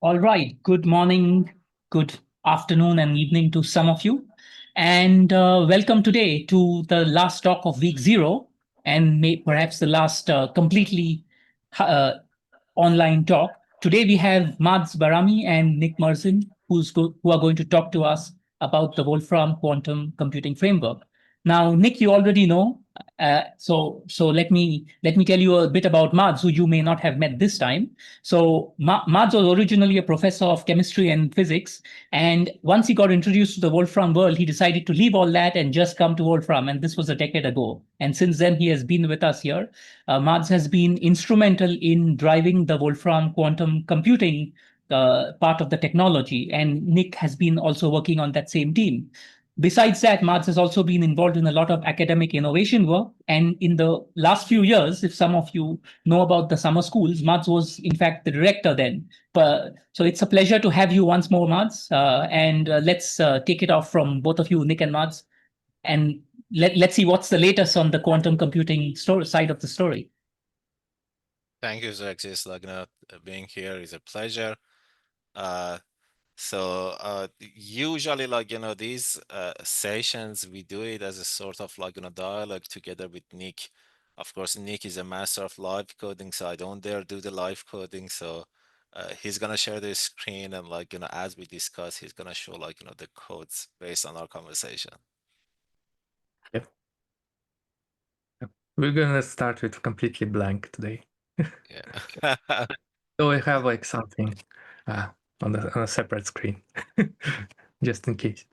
All right. Good morning, good afternoon, and evening to some of you. And welcome today to the last talk of week zero, and perhaps the last completely uh, online talk. Today we have Mads Bahrami and Nik Murzin, who are going to talk to us about the Wolfram quantum computing framework. Now, Nick, you already know. So let me tell you a bit about Mads, who you may not have met this time. So Mads was originally a professor of chemistry and physics, and once he got introduced to the Wolfram world, he decided to leave all that and just come to Wolfram. And this was a decade ago. And since then, he has been with us here. Mads has been instrumental in driving the Wolfram quantum computing part of the technology, and Nick has been also working on that same team. Besides that, Mads has also been involved in a lot of academic innovation work. And in the last few years, if some of you know about the summer schools, Mads was, in fact, the director then. So it's a pleasure to have you once more, Mads. And let's take it off from both of you, Nick and Mads, and let's see what's the latest on the quantum computing side of the story. Thank you, Zexis. Being here is a pleasure. Uh, Usually, these sessions, we do it as a sort of dialogue together with Nick. Of course, Nick is a master of live coding, so I don't dare do the live coding. So he's gonna share the screen and as we discuss, he's gonna show the codes based on our conversation. Yep. We're gonna start with completely blank today. Yeah. So we have something on a separate screen, just in case.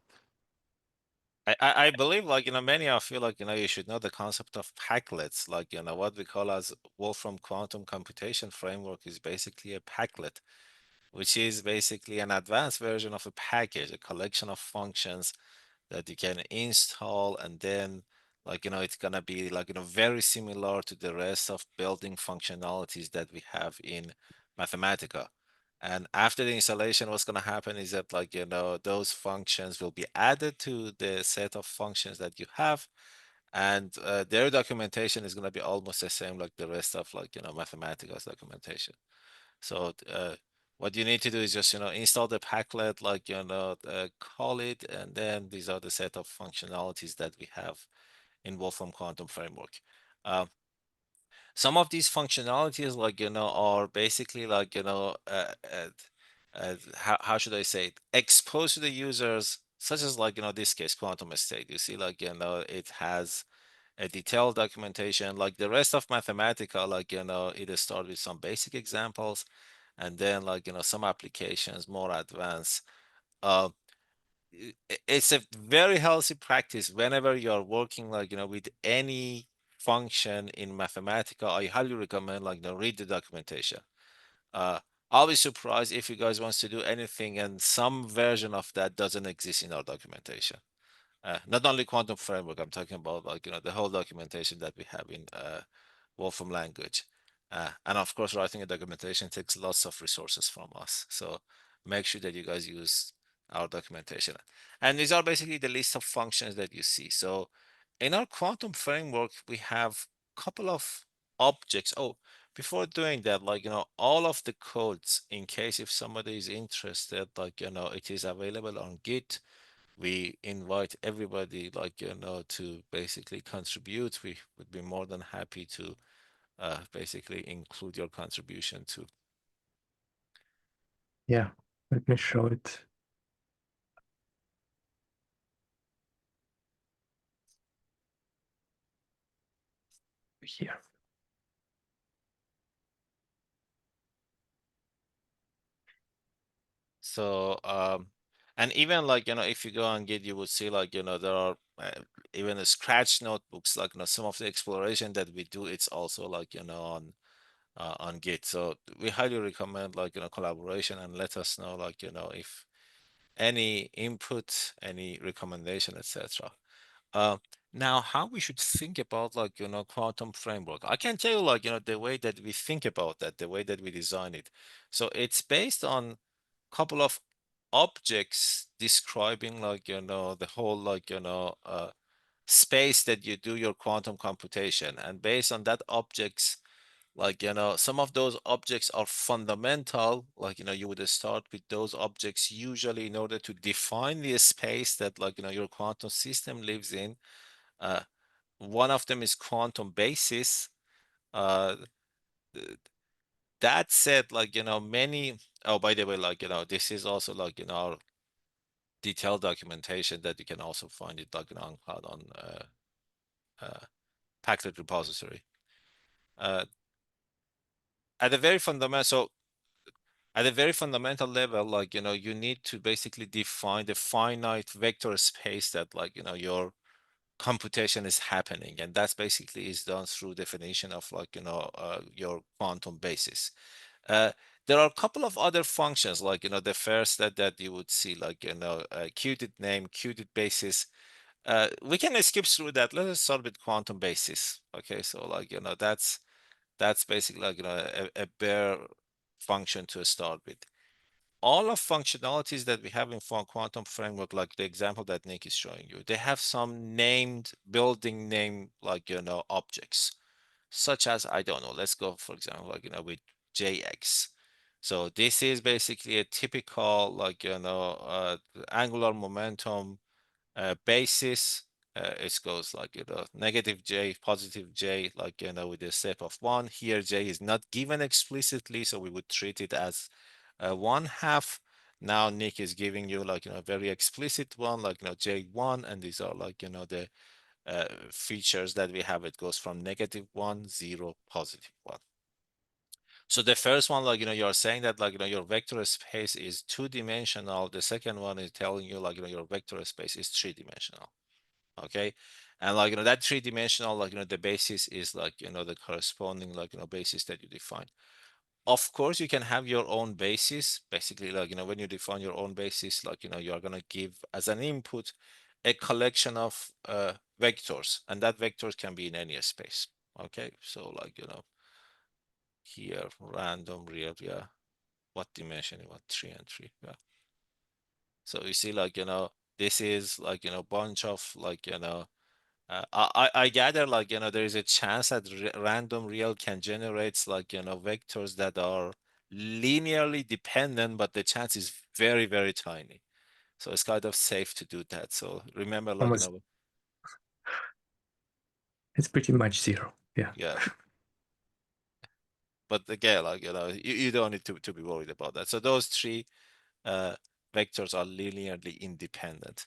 I believe many of you you should know the concept of packlets, what we call as Wolfram quantum computation framework is basically a packlet, which is basically an advanced version of a package, a collection of functions that you can install, and then it's gonna be very similar to the rest of building functionalities that we have in Mathematica. And after the installation, what's going to happen is that those functions will be added to the set of functions that you have, and their documentation is going to be almost the same like the rest of Mathematica's documentation. So what you need to do is just install the packlet, call it, and then these are the set of functionalities that we have in Wolfram Quantum Framework. Uh, some of these functionalities are basically how should I say it, exposed to the users, such as this case quantum state. You see it has a detailed documentation like the rest of Mathematica. It starts with some basic examples, and then some applications more advanced. uh, it's a very healthy practice whenever you're working with any function in Mathematica. I highly recommend read the documentation. uh I'll be surprised if you guys wants to do anything and some version of that doesn't exist in our documentation. Not only quantum framework, I'm talking about the whole documentation that we have in Wolfram language. And of course, writing a documentation takes lots of resources from us. So make sure that you guys use our documentation. And these are basically the list of functions that you see. So in our quantum framework, we have a couple of objects. Oh, before doing that, all of the codes, in case if somebody is interested, it is available on Git. We invite everybody to basically contribute. We would be more than happy to basically include your contribution too. Yeah, let me show it. Here. So and even if you go on Git, you would see there are even the scratch notebooks, some of the exploration that we do, it's also on Git. So we highly recommend collaboration, and let us know if any input, any recommendation, etc. Uh, Now, how we should think about quantum framework? I can tell you the way that we think about that, the way that we design it. So it's based on couple of objects describing the whole space that you do your quantum computation, and based on that objects like, some of those objects are fundamental, like, you would start with those objects usually in order to define the space that, like, your quantum system lives in. One of them is quantum basis. Uh, that said, like, many, oh, by the way, like, this is also like, our detailed documentation that you can also find it like on cloud on Packlet repository. Uh, at a very fundamental, so at a very fundamental level, like, you need to basically define the finite vector space that, like, your computation is happening, and that's basically is done through definition of, like, your quantum basis. There are a couple of other functions, like, the first that you would see, like, qubit name, qubit basis. We can skip through that. Let us start with quantum basis. Okay, so, like, that's basically, like, a bare function to start with. All of functionalities that we have in quantum framework, like the example that Nick is showing you, they have some named building name, like, objects, such as, I don't know, let's go, for example, like, with JX. So this is basically a typical, like, angular momentum basis. It goes like, negative J, positive J, like, with a step of 1. Here, J is not given explicitly, so we would treat it as 1/2. Now Nick is giving you, like, a very explicit one, like, J1, and these are, like, the features that we have. It goes from -1, 0, +1. So the first one, like, you're saying that, like, your vector space is 2-dimensional. The second one is telling you, like, your vector space is 3-dimensional. Okay. And, like, that 3-dimensional, like, the basis is, like, the corresponding, like, basis that you define. Of course, you can have your own basis. Basically, like, when you define your own basis, like, you are going to give as an input a collection of vectors, and that vectors can be in any space. Okay. So, like, here, random, real, yeah. What dimension? What 3 and 3? Yeah. So you see, like, this is, like, bunch of, like, I gather, like, there is a chance that random real can generate, like, vectors that are linearly dependent, but the chance is very, very tiny. So it's kind of safe to do that. So remember, like, Almost, it's pretty much 0. Yeah. yeah. But again, like, you don't need to be worried about that. So those 3 vectors are linearly independent.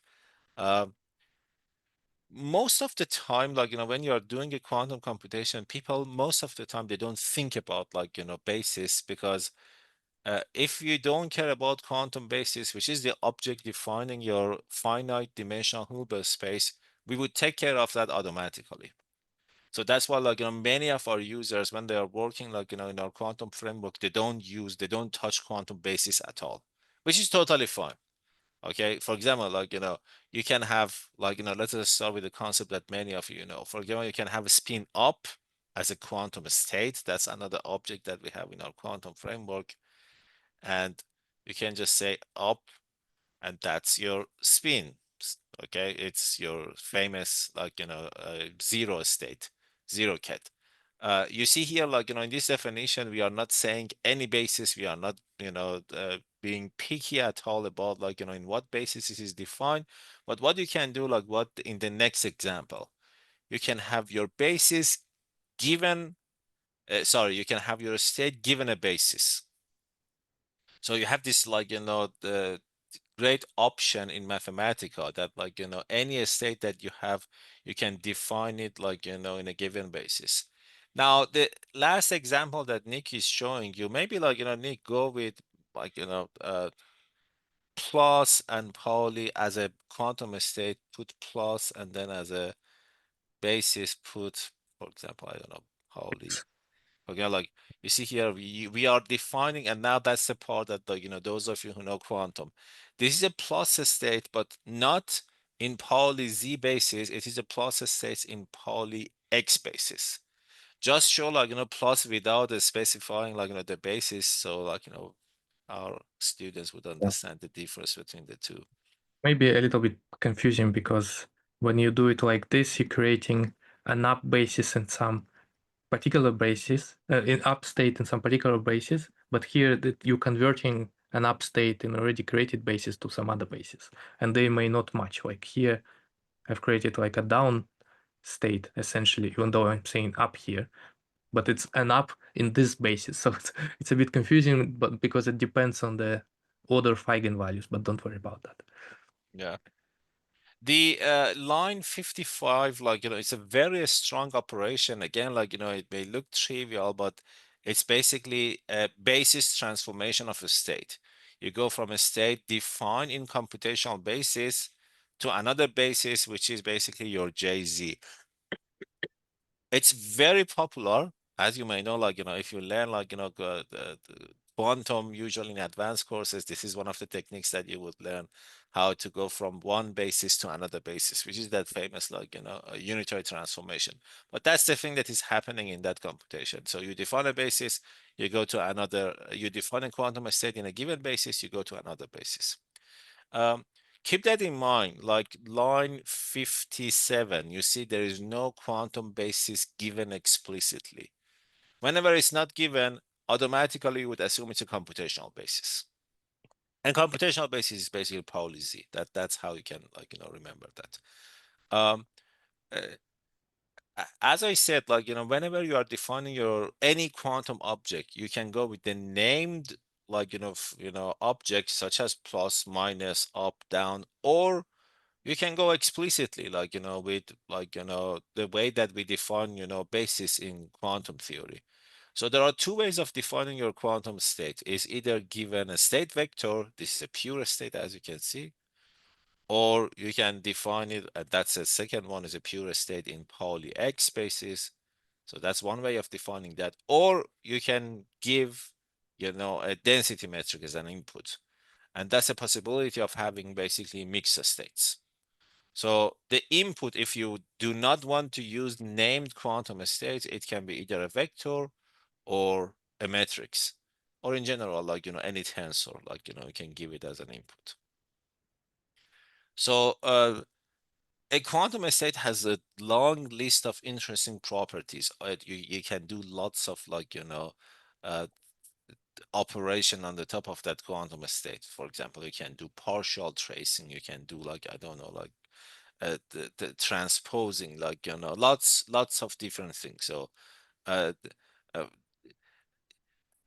Most of the time, like, when you are doing a quantum computation, people, most of the time, they don't think about, like, basis, because if you don't care about quantum basis, which is the object defining your finite dimensional Hilbert space, we would take care of that automatically. So that's why, like, many of our users, when they are working, like, in our quantum framework, they don't touch quantum basis at all, which is totally fine. Okay, for example, like, you can have, like, let's just start with the concept that many of you know. For example, you can have a spin up as a quantum state. That's another object that we have in our quantum framework. And you can just say up, and that's your spin. Okay, it's your famous, like, zero state, zero ket. You see here, like, in this definition, we are not saying any basis. We are not, being picky at all about, like, in what basis it is defined. But what you can do, like, what in the next example, you can have your basis given, sorry, you can have your state given a basis. So you have this, like, the great option in Mathematica that, like, any state that you have, you can define it, like, in a given basis. Now, the last example that Nick is showing you, maybe, like, Nick, go with, like, plus and Pauli as a quantum state, put plus, and then as a basis, put, for example, I don't know, Pauli. Okay, like, you see here, we are defining, and now that's the part that, like, those of you who know quantum, this is a plus state, but not in Pauli Z basis. It is a plus state in Pauli X basis. Just show, like, plus without specifying, like, the basis, so, like, our students would understand the difference between the two. Maybe a little bit confusing, because when you do it like this, you're creating an up basis and some particular basis, in up state in some particular basis, but here that you're converting an up state in already created basis to some other basis, and they may not match. Like here, I've created like a down state essentially, even though I'm saying up here, but it's an up in this basis. So it's a bit confusing, but because it depends on the order of eigenvalues, but don't worry about that. Yeah. The line 55, like, it's a very strong operation. Again, like, it may look trivial, but it's basically a basis transformation of a state. You go from a state defined in computational basis to another basis, which is basically your JZ. It's very popular, as you may know, like, if you learn, like, the quantum, usually in advanced courses, this is one of the techniques that you would learn, how to go from one basis to another basis, which is that famous, like, a unitary transformation. But that's the thing that is happening in that computation. So you define a basis, you go to another, you define a quantum state in a given basis, you go to another basis. Keep that in mind, like line 57, you see there is no quantum basis given explicitly. Whenever it's not given, automatically you would assume it's a computational basis. And computational basis is basically Pauli Z. That's how you can, like, remember that. Um, as I said, like, whenever you are defining your any quantum object, you can go with the named, like, objects such as plus, minus, up, down, or you can go explicitly, like, with, like, the way that we define, basis in quantum theory. So there are two ways of defining your quantum state. Is either given a state vector, this is a pure state, as you can see, or you can define it, that's the second one, is a pure state in Pauli X basis. So that's one way of defining that. Or you can give, a density metric as an input. And that's a possibility of having basically mixed states. So the input, if you do not want to use named quantum states, it can be either a vector or a matrix, or in general, like, any tensor, like, you can give it as an input. So a quantum state has a long list of interesting properties. You can do lots of, like, uh, operation on the top of that quantum state. For example, you can do partial tracing. You can do, like, I don't know, like, the transposing, like, lots of different things. So uh, uh,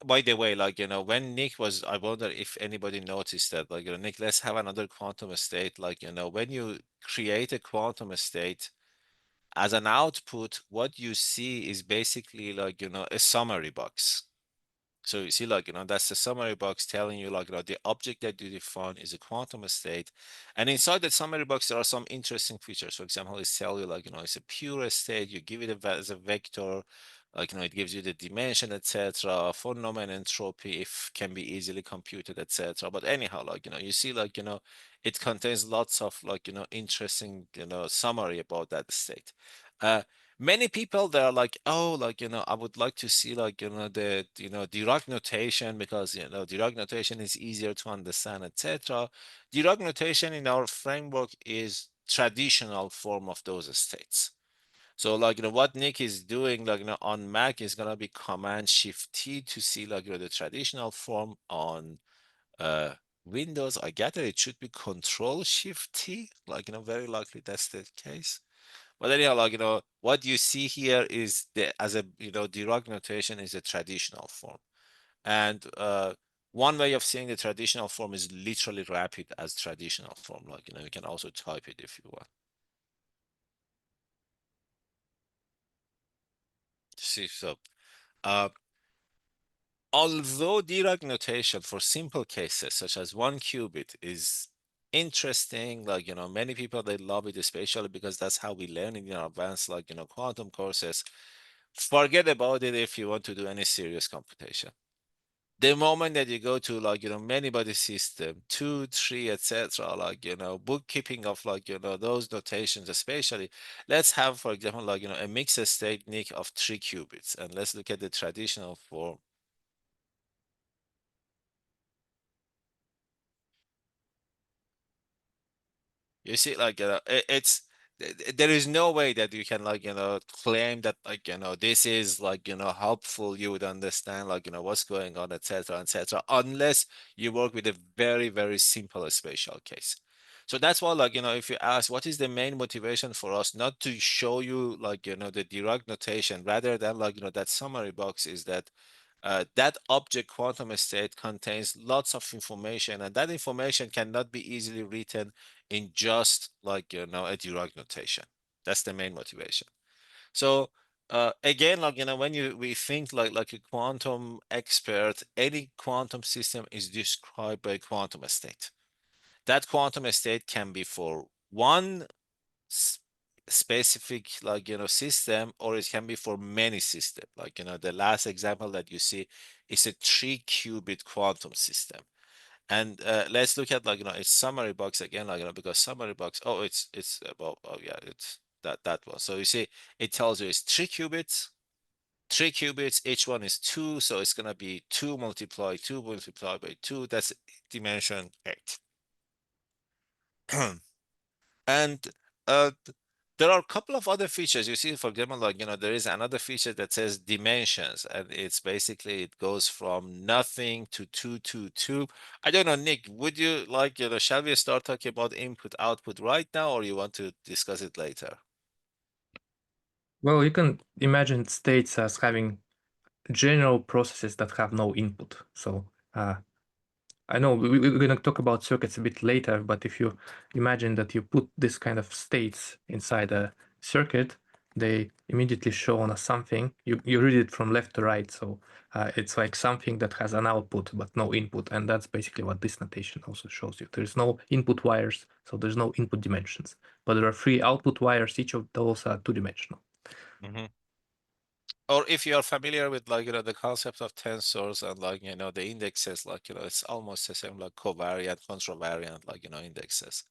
by the way, like, when Nick was, I wonder if anybody noticed that, like, Nick, let's have another quantum state. Like, when you create a quantum state as an output, what you see is basically, like, a summary box. So you see, like, that's the summary box telling you, like, the object that you define is a quantum state. And inside that summary box, there are some interesting features. For example, it tells you, like, it's a pure state. You give it as a vector, like, it gives you the dimension, etc. Von Neumann entropy, if can be easily computed, etc. But anyhow, like, you see, like, it contains lots of, like, interesting, summary about that state. Many people, they're like, oh, like, I would like to see, like, the, Dirac notation, because, Dirac notation is easier to understand, etc. Dirac notation in our framework is traditional form of those states. So, like, what Nick is doing, like, on Mac is gonna be Command Shift T to see, like, the traditional form. On Windows, I gather it should be Control Shift T, like, very likely that's the case. But anyhow, like, what you see here is the, as a, Dirac notation is a traditional form. And one way of seeing the traditional form is literally wrap it as traditional form. Like, you can also type it if you want. See, so uh, although Dirac notation for simple cases such as 1 qubit is interesting, like, many people, they love it, especially because that's how we learn in advanced, like, quantum courses. Forget about it if you want to do any serious computation. The moment that you go to, like, many body system, 2, 3, etc., like, bookkeeping of, like, those notations, especially, let's have, for example, like, a mixed state NIC of 3 qubits, and let's look at the traditional form. You see, like, it's there is no way that you can like claim that like this is like helpful, you would understand like what's going on, etc., etc., unless you work with a very very simple spatial case. So that's why like if you ask what is the main motivation for us not to show you like the Dirac notation rather than like that summary box, is that that object quantum state contains lots of information, and that information cannot be easily written in just like a Dirac notation. That's the main motivation. So again, like when we think like a quantum expert, any quantum system is described by a quantum state. That quantum state can be for one specific like system, or it can be for many system. Like the last example that you see is a 3-qubit quantum system. And let's look at like its summary box again, like because summary box, oh, it's about, oh yeah, it's that one. So you see it tells you it's 3 qubits, 3 qubits, each one is 2, so it's gonna be 2 multiplied 2 multiplied by 2, that's dimension 8. And there are a couple of other features. You see, for example, like there is another feature that says dimensions, and it's basically it goes from nothing to 2 to 2. I don't know, Nick, would you like shall we start talking about input output right now, or you want to discuss it later? Well, you can imagine states as having general processes that have no input. So I know we're going to talk about circuits a bit later, but if you imagine that you put this kind of states inside a circuit, they immediately show on a something. You read it from left to right, so it's like something that has an output but no input, and that's basically what this notation also shows you. There's no input wires, so there's no input dimensions, but there are 3 output wires. Each of those are 2-dimensional. Or if you are familiar with like the concept of tensors and like the indexes, like it's almost the same like covariant, contravariant, like indexes.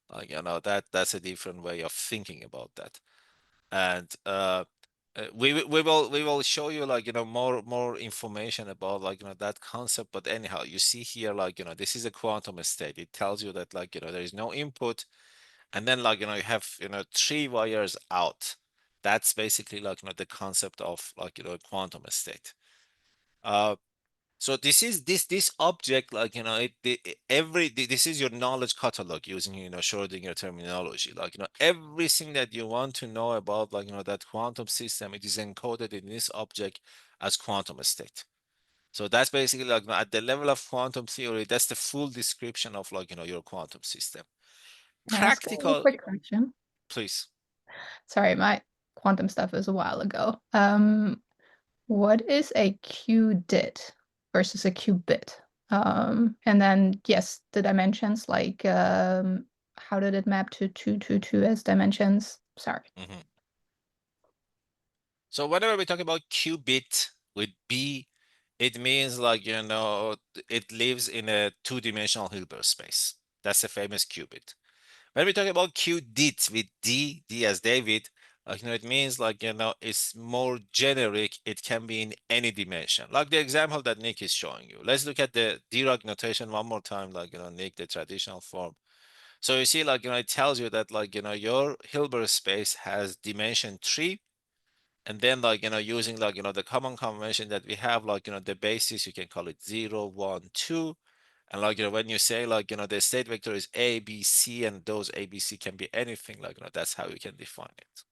Like that's a different way of thinking about that. And we will show you like more information about like that concept. But anyhow, you see here like this is a quantum state. It tells you that like there is no input, and then like you have 3 wires out. That's basically like the concept of like quantum state. uh so this object, like this is your knowledge catalog using Schrodinger terminology. Like everything that you want to know about like that quantum system, it is encoded in this object as quantum state. So that's basically like at the level of quantum theory, that's the full description of like your quantum system. Can I ask a Practical, quick question? please. Sorry, my quantum stuff was a while ago. What is a qubit versus a qubit? And then yes, the dimensions, like how did it map to 2 as dimensions? Sorry. So whenever we talk about qubit with B, it means like it lives in a 2-dimensional Hilbert space. That's a famous qubit. When we talk about qdit with D as David, like it means like it's more generic. It can be in any dimension. Like the example that Nick is showing you. Let's look at the Dirac notation one more time, like Nick, the traditional form. So you see, like it tells you that like your Hilbert space has dimension 3, and then like using like the common convention that we have, like the basis, you can call it 0, 1, 2. And like when you say like the state vector is A, B, C, and those A, B, C can be anything, like that's how you can define it.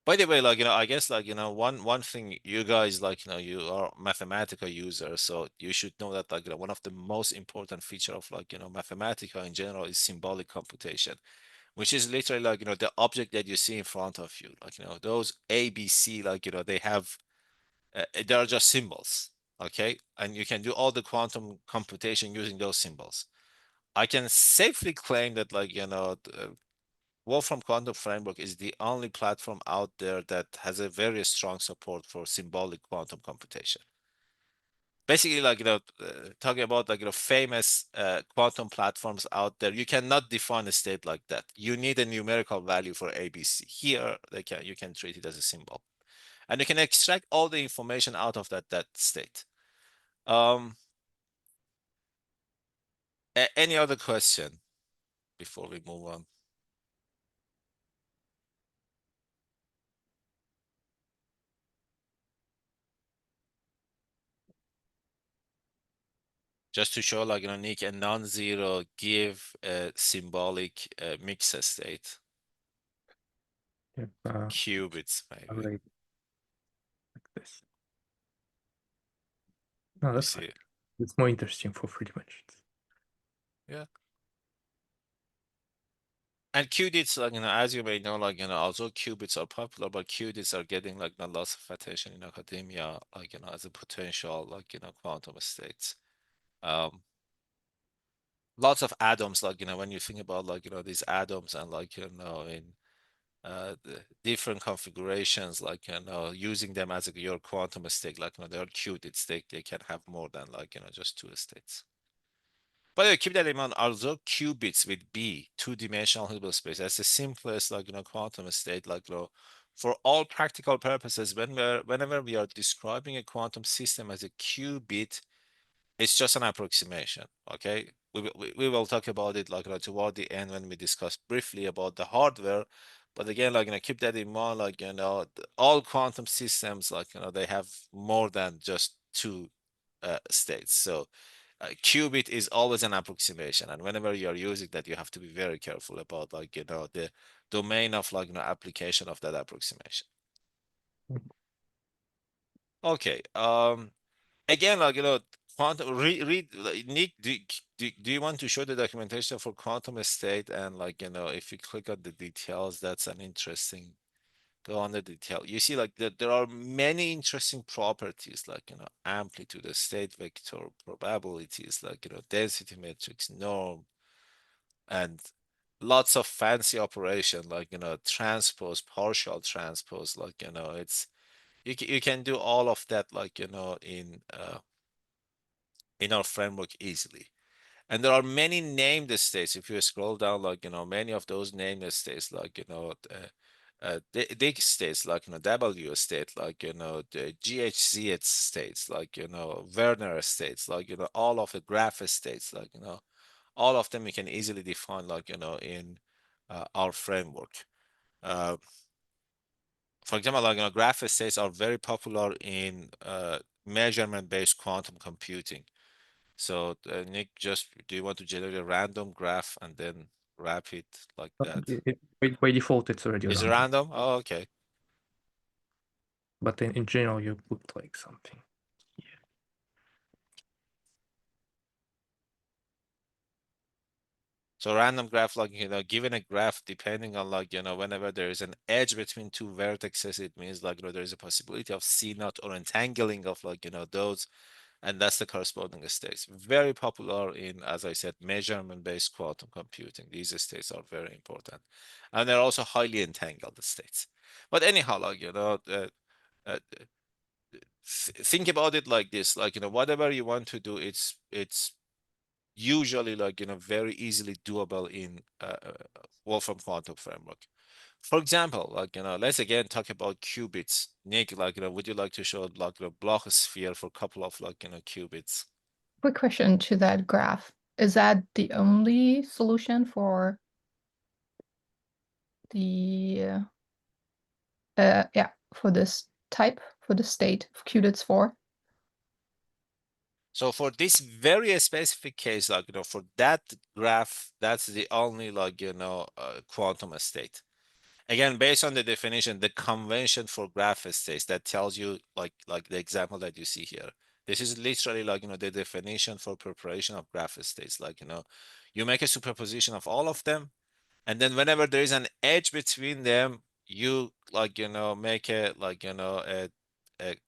By the way, like I guess like one thing, you guys, like you are mathematical users, so you should know that like one of the most important feature of like Mathematica in general is symbolic computation, which is literally like the object that you see in front of you. Like those A, B, C, like they have they are just symbols. Okay, and you can do all the quantum computation using those symbols. I can safely claim that like Wolfram Quantum Framework is the only platform out there that has a very strong support for symbolic quantum computation. Basically, like talking about like famous quantum platforms out there, you cannot define a state like that. You need a numerical value for ABC. Here, you can treat it as a symbol, and you can extract all the information out of that state. Any other question before we move on? just to show like, Nik, a non-zero give a symbolic mixed state. Yeah, Qubits, maybe. array like this. No, You that's see? fine. It's more interesting for 3 dimensions. Yeah. And qubits, like, as you may know, like, although qubits are popular, but qubits are getting like lots of attention in academia, like, as a potential, like, quantum states. Lots of atoms, like, when you think about like, these atoms and like, in the different configurations, like, using them as your quantum state, like, they're qubits, they can have more than like, just 2 states. By the way, keep that in mind, although qubits with B, 2-dimensional Hilbert space, that's the simplest, like, quantum state, like, for all practical purposes, whenever we are describing a quantum system as a qubit, it's just an approximation. Okay, we will talk about it like, toward the end when we discuss briefly about the hardware. But again, like, keep that in mind, like, all quantum systems, like, they have more than just 2 states. So qubit is always an approximation, and whenever you are using that, you have to be very careful about, like, the domain of, like, application of that approximation. Okay. Again, like, quantum, read, like, Nik, do you want to show the documentation for quantum state? And like, if you click on the details, that's an interesting, go on the detail. You see, like, there are many interesting properties, like, amplitude, state vector, probabilities, like, density matrix, norm, and lots of fancy operation, like, transpose, partial transpose, like, it's, you can do all of that, like, in our framework easily. And there are many named states. If you scroll down, like, many of those named states, like, dig states, like, W state, like, the GHZ states, like, Werner states, like, all of the graph states, like, all of them you can easily define, like, in our framework. For example, like, graph states are very popular in measurement-based quantum computing. So, Nik, just do you want to generate a random graph and then wrap it like that? By default, it's already Is it random. random? Oh, okay. But in general, you put like something. So random graph, like, given a graph, depending on, like, whenever there is an edge between 2 vertices, it means, like, there is a possibility of C0 or entangling of, like, those, and that's the corresponding states. Very popular in, as I said, measurement-based quantum computing. These states are very important, and they're also highly entangled states. But anyhow, like, uh, think about it like this, like, whatever you want to do, it's usually, like, very easily doable in Wolfram quantum framework. For example, like, let's again talk about qubits. Nik, like, would you like to show, like, a block sphere for a couple of, like, qubits? Quick question to that graph. Is that the only solution for the yeah, for this type, for the state of qubits 4? So for this very specific case, like, for that graph, that's the only, like, quantum state. Again, based on the definition, the convention for graph states that tells you, like the example that you see here. This is literally, like, the definition for preparation of graph states. Like, you make a superposition of all of them, and then whenever there is an edge between them, you, like, make a, like, a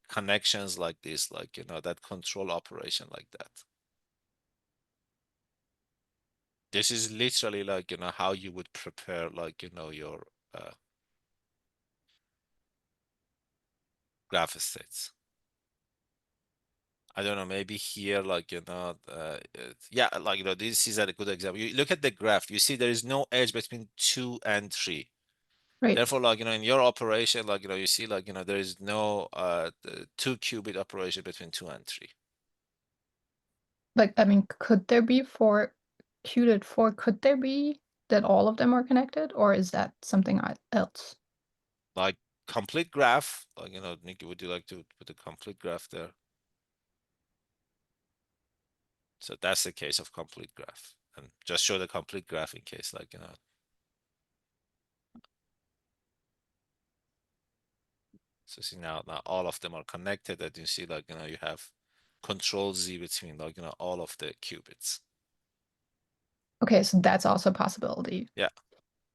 connections like this, like, that control operation like that. This is literally, like, how you would prepare, like, your graph states. I don't know, maybe here, like, yeah, like, this is a good example. You look at the graph, you see there is no edge between 2 and 3. Right. Therefore, like, in your operation, like, you see, like, there is no 2-qubit operation between 2 and 3. Like, I mean, could there be for qubit 4, could there be that all of them are connected, or is that something else? Like, complete graph, like, Nikki, would you like to put a complete graph there? So that's the case of complete graph. And just show the complete graph in case, like, so see now all of them are connected, that you see, like, you have control Z between, like, all of the qubits. Okay, so that's also a possibility. Yeah.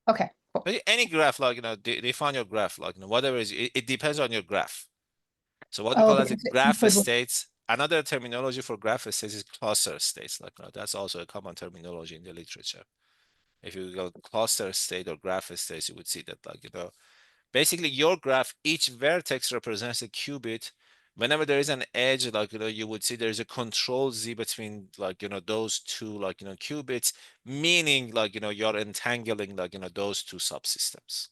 Okay, cool. But any graph, like, define your graph, like, whatever it is, it depends on your graph. So what we call as a because it graph input- states, another terminology for graph states is cluster states. Like, that's also a common terminology in the literature. If you go cluster state or graph states, you would see that, like, basically your graph, each vertex represents a qubit. Whenever there is an edge, like, you would see there's a control Z between, like, those two, like, qubits, meaning, like, you're entangling, like, those two subsystems.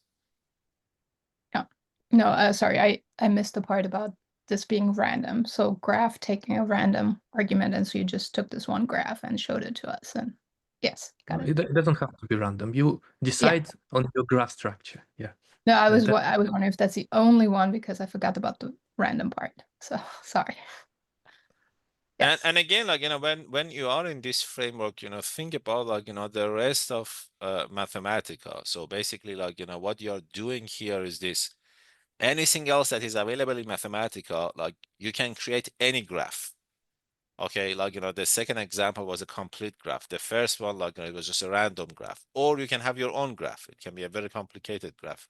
No, sorry, I missed the part about this being random. So graph taking a random argument, and so you just took this one graph and showed it to us. And yes, got it. It doesn't have to be random. You decide on your graph structure. Yeah. No, I was that- I was wondering if that's the only one because I forgot about the random part. So sorry. Yes. And again, like, when you are in this framework, think about, like, the rest of Mathematica. So basically, like, what you're doing here is this. Anything else that is available in Mathematica, like, you can create any graph. Okay, like, the second example was a complete graph. The first one, like, it was just a random graph. Or you can have your own graph. It can be a very complicated graph.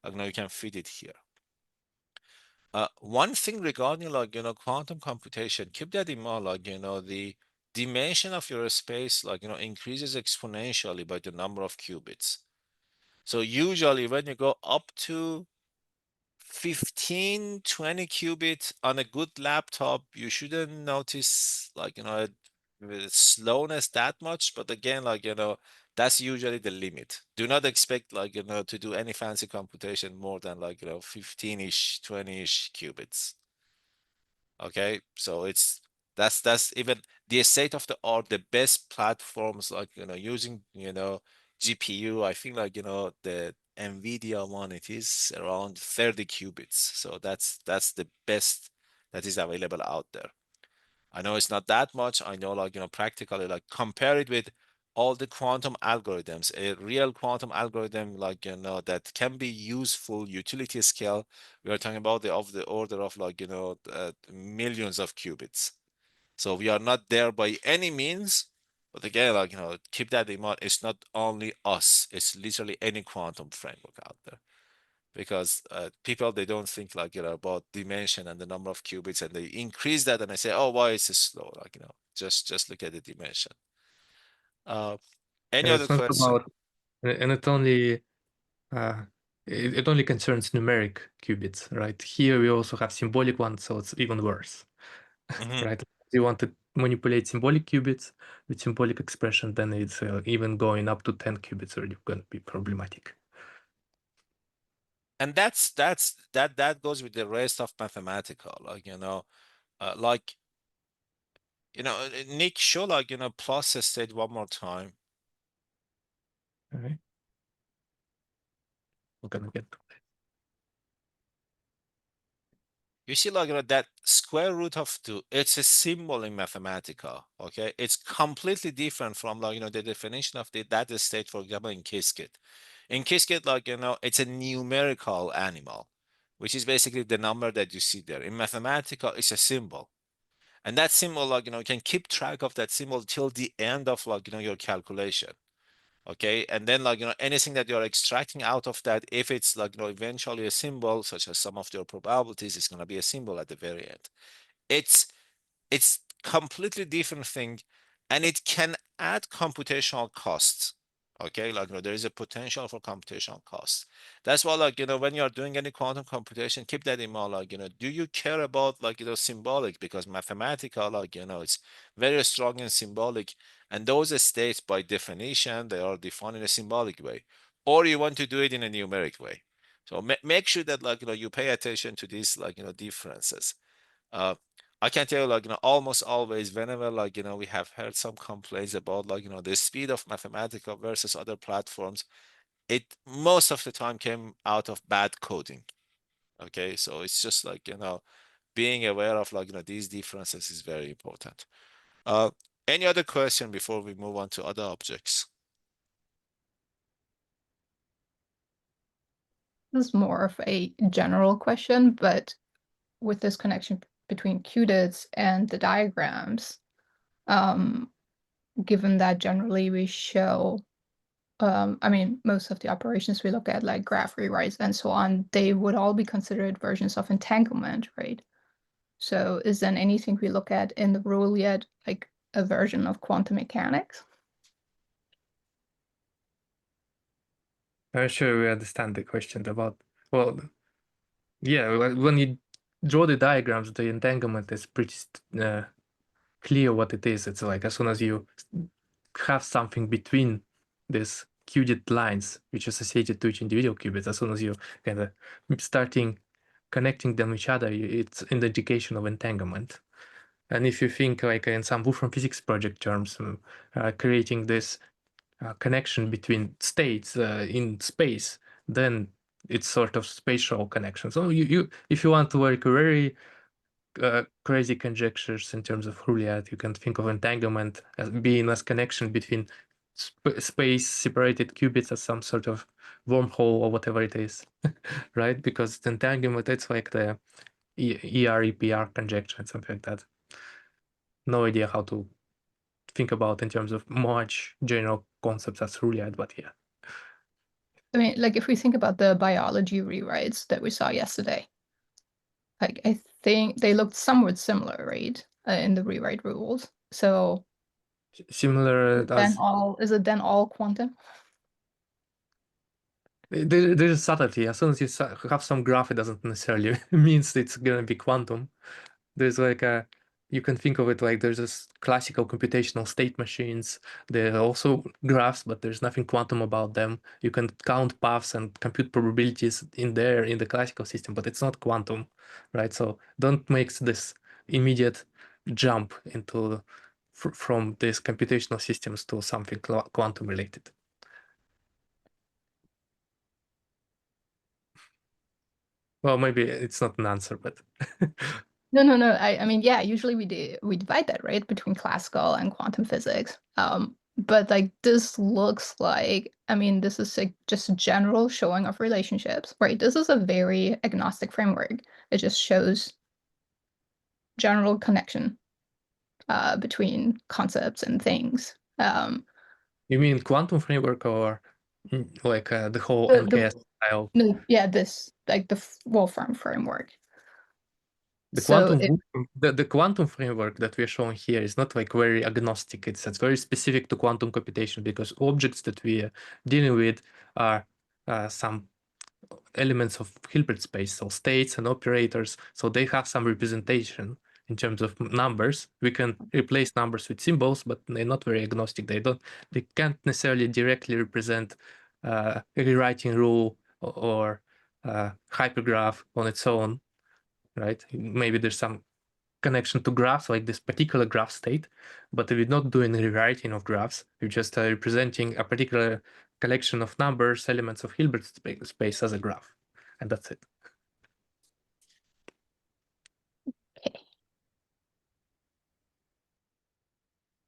Like, you can fit it here. One thing regarding, like, quantum computation, keep that in mind, like, the dimension of your space, like, increases exponentially by the number of qubits. So usually when you go up to 15, 20 qubit on a good laptop, you shouldn't notice, like, slowness that much. But again, like, that's usually the limit. Do not expect, like, to do any fancy computation more than, like, 15-ish, 20-ish qubits. Okay, so that's even the state of the art, the best platforms, like, using, GPU. I think, like, the NVIDIA one, it is around 30 qubits. So that's the best that is available out there. I know it's not that much. I know, like, practically, like, compare it with all the quantum algorithms, a real quantum algorithm, like, that can be useful utility scale. We are talking about the order of, like, millions of qubits. So we are not there by any means. But again, like, keep that in mind. It's not only us. It's literally any quantum framework out there. Because people, they don't think, like, about dimension and the number of qubits, and they increase that, and I say, oh, why is it slow? Like, just look at the dimension. Any other it's not question? about, and it only it only concerns numeric qubits, right? Here we also have symbolic ones, so it's even worse, Mhm. right? If you want to manipulate symbolic qubits with symbolic expression, then it's even going up to 10 qubits already going to be problematic. And that goes with the rest of Mathematica, like, like, Nick, show, like, plus state one more time. All right. We're gonna get to You see, like, that square root of 2, it's a symbol in Mathematica. Okay, it's completely different from, like, the definition of that state, for example, in Qiskit. In Qiskit, like, it's a numerical animal, which is basically the number that you see there. In Mathematica, it's a symbol. And that symbol, like, you can keep track of that symbol till the end of, like, your calculation. Okay, and then, like, anything that you're extracting out of that, if it's, like, eventually a symbol, such as some of your probabilities, it's going to be a symbol at the very end. It's completely different thing, and it can add computational costs. Okay, like, there is a potential for computational costs. That's why, like, when you're doing any quantum computation, keep that in mind. Like, do you care about, like, symbolic? Because Mathematica, like, it's very strong in symbolic, and those states, by definition, they are defined in a symbolic way, or you want to do it in a numeric way. So make sure that, like, you pay attention to these, like, differences. I can tell you, like, almost always, whenever, like, we have heard some complaints about, like, the speed of Mathematica versus other platforms, it most of the time came out of bad coding. Okay, so it's just like, being aware of, like, these differences is very important. Any other question before we move on to other objects? This is more of a general question, but with this connection between qubits and the diagrams, given that generally we show, I mean, most of the operations we look at, like graph rewrites and so on, they would all be considered versions of entanglement, right? So is then anything we look at in the rule yet like a version of quantum mechanics? I'm sure we understand the question about, well, yeah, when you draw the diagrams, the entanglement is pretty clear what it is. It's like as soon as you have something between these qubit lines, which are associated to each individual qubit, as soon as you kind of starting connecting them each other, it's an indication of entanglement. And if you think like in some Wolfram physics project terms, creating this connection between states in space, then it's sort of spatial connection. So you if you want to work very crazy conjectures in terms of Juliet, you can think of entanglement as being as connection between space separated qubits as some sort of wormhole or whatever it is, right? Because the entanglement, it's like the ER-EPR conjecture and something like that. No idea how to think about in terms of much general concepts as Juliet, but yeah. I mean, like if we think about the biology rewrites that we saw yesterday, like I think they looked somewhat similar, right, in the rewrite rules. So Similar as is it then all quantum? there's a subtlety. As soon as you have some graph, it doesn't necessarily means it's gonna be quantum. There's like a, you can think of it like there's this classical computational state machines. There are also graphs, but there's nothing quantum about them. You can count paths and compute probabilities in there in the classical system, but it's not quantum, right? So don't make this immediate jump into from these computational systems to something quantum related. Well, maybe it's not an answer, but No. I mean, yeah, usually we divide that, right, between classical and quantum physics. But like this looks like, I mean, this is like just a general showing of relationships, right? This is a very agnostic framework. It just shows general connection between concepts and things. you mean quantum framework or like the whole The, NKS style? no, yeah, this like the Wolfram framework. The So quantum the quantum framework that we're showing here is not like very agnostic. It's very specific to quantum computation because objects that we are dealing with are some elements of Hilbert space, so states and operators. So they have some representation in terms of numbers. We can replace numbers with symbols, but they're not very agnostic. They can't necessarily directly represent a rewriting rule or hypergraph on its own, right? Maybe there's some connection to graphs, like this particular graph state, but we're not doing rewriting of graphs. We're just representing a particular collection of numbers, elements of Hilbert space as a graph, and that's it.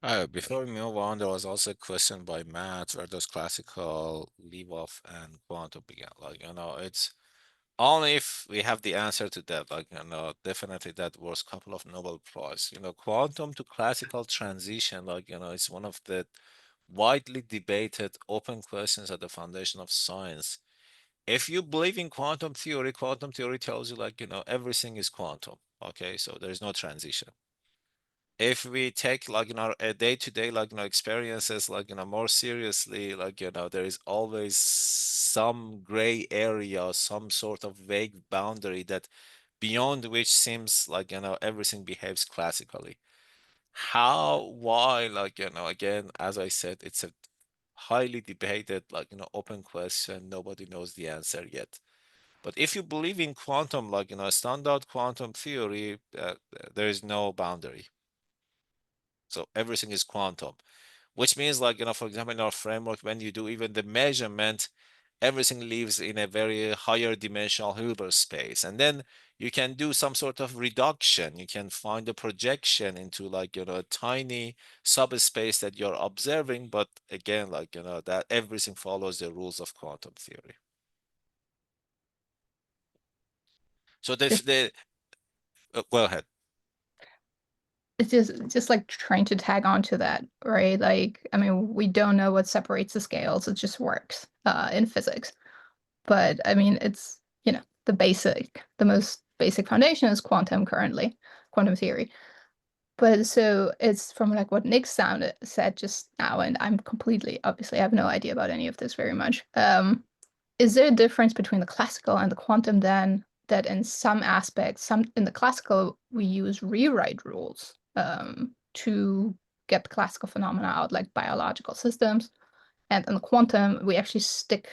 okay. Before we move on, there was also a question by Matt, where does classical leave off and quantum begin? Like, it's only if we have the answer to that, like, definitely that was a couple of Nobel Prize. Quantum to classical transition, like, it's one of the widely debated open questions at the foundation of science. If you believe in quantum theory tells you, like, everything is quantum. Okay, so there's no transition. If we take, like, a day-to-day, like, experiences, like, more seriously, like, there is always some gray area, some sort of vague boundary that beyond which seems like, everything behaves classically. How, why, like, again, as I said, it's a highly debated, like, open question. Nobody knows the answer yet. But if you believe in quantum, like, standard quantum theory, there is no boundary. So everything is quantum, which means, like, for example, in our framework, when you do even the measurement, everything lives in a very higher dimensional Hilbert space. And then you can do some sort of reduction. You can find a projection into like, a tiny subspace that you're observing. But again, like, that everything follows the rules of quantum theory. So go ahead. It's just like trying to tag on to that, right? Like, I mean, we don't know what separates the scales. It just works in physics. But I mean, it's, the most basic foundation is quantum theory. But so it's from like what Nick said just now, and obviously I have no idea about any of this very much. Is there a difference between the classical and the quantum then, that in some aspects, in the classical, we use rewrite rules to get the classical phenomena out, like biological systems, and in the quantum, we actually stick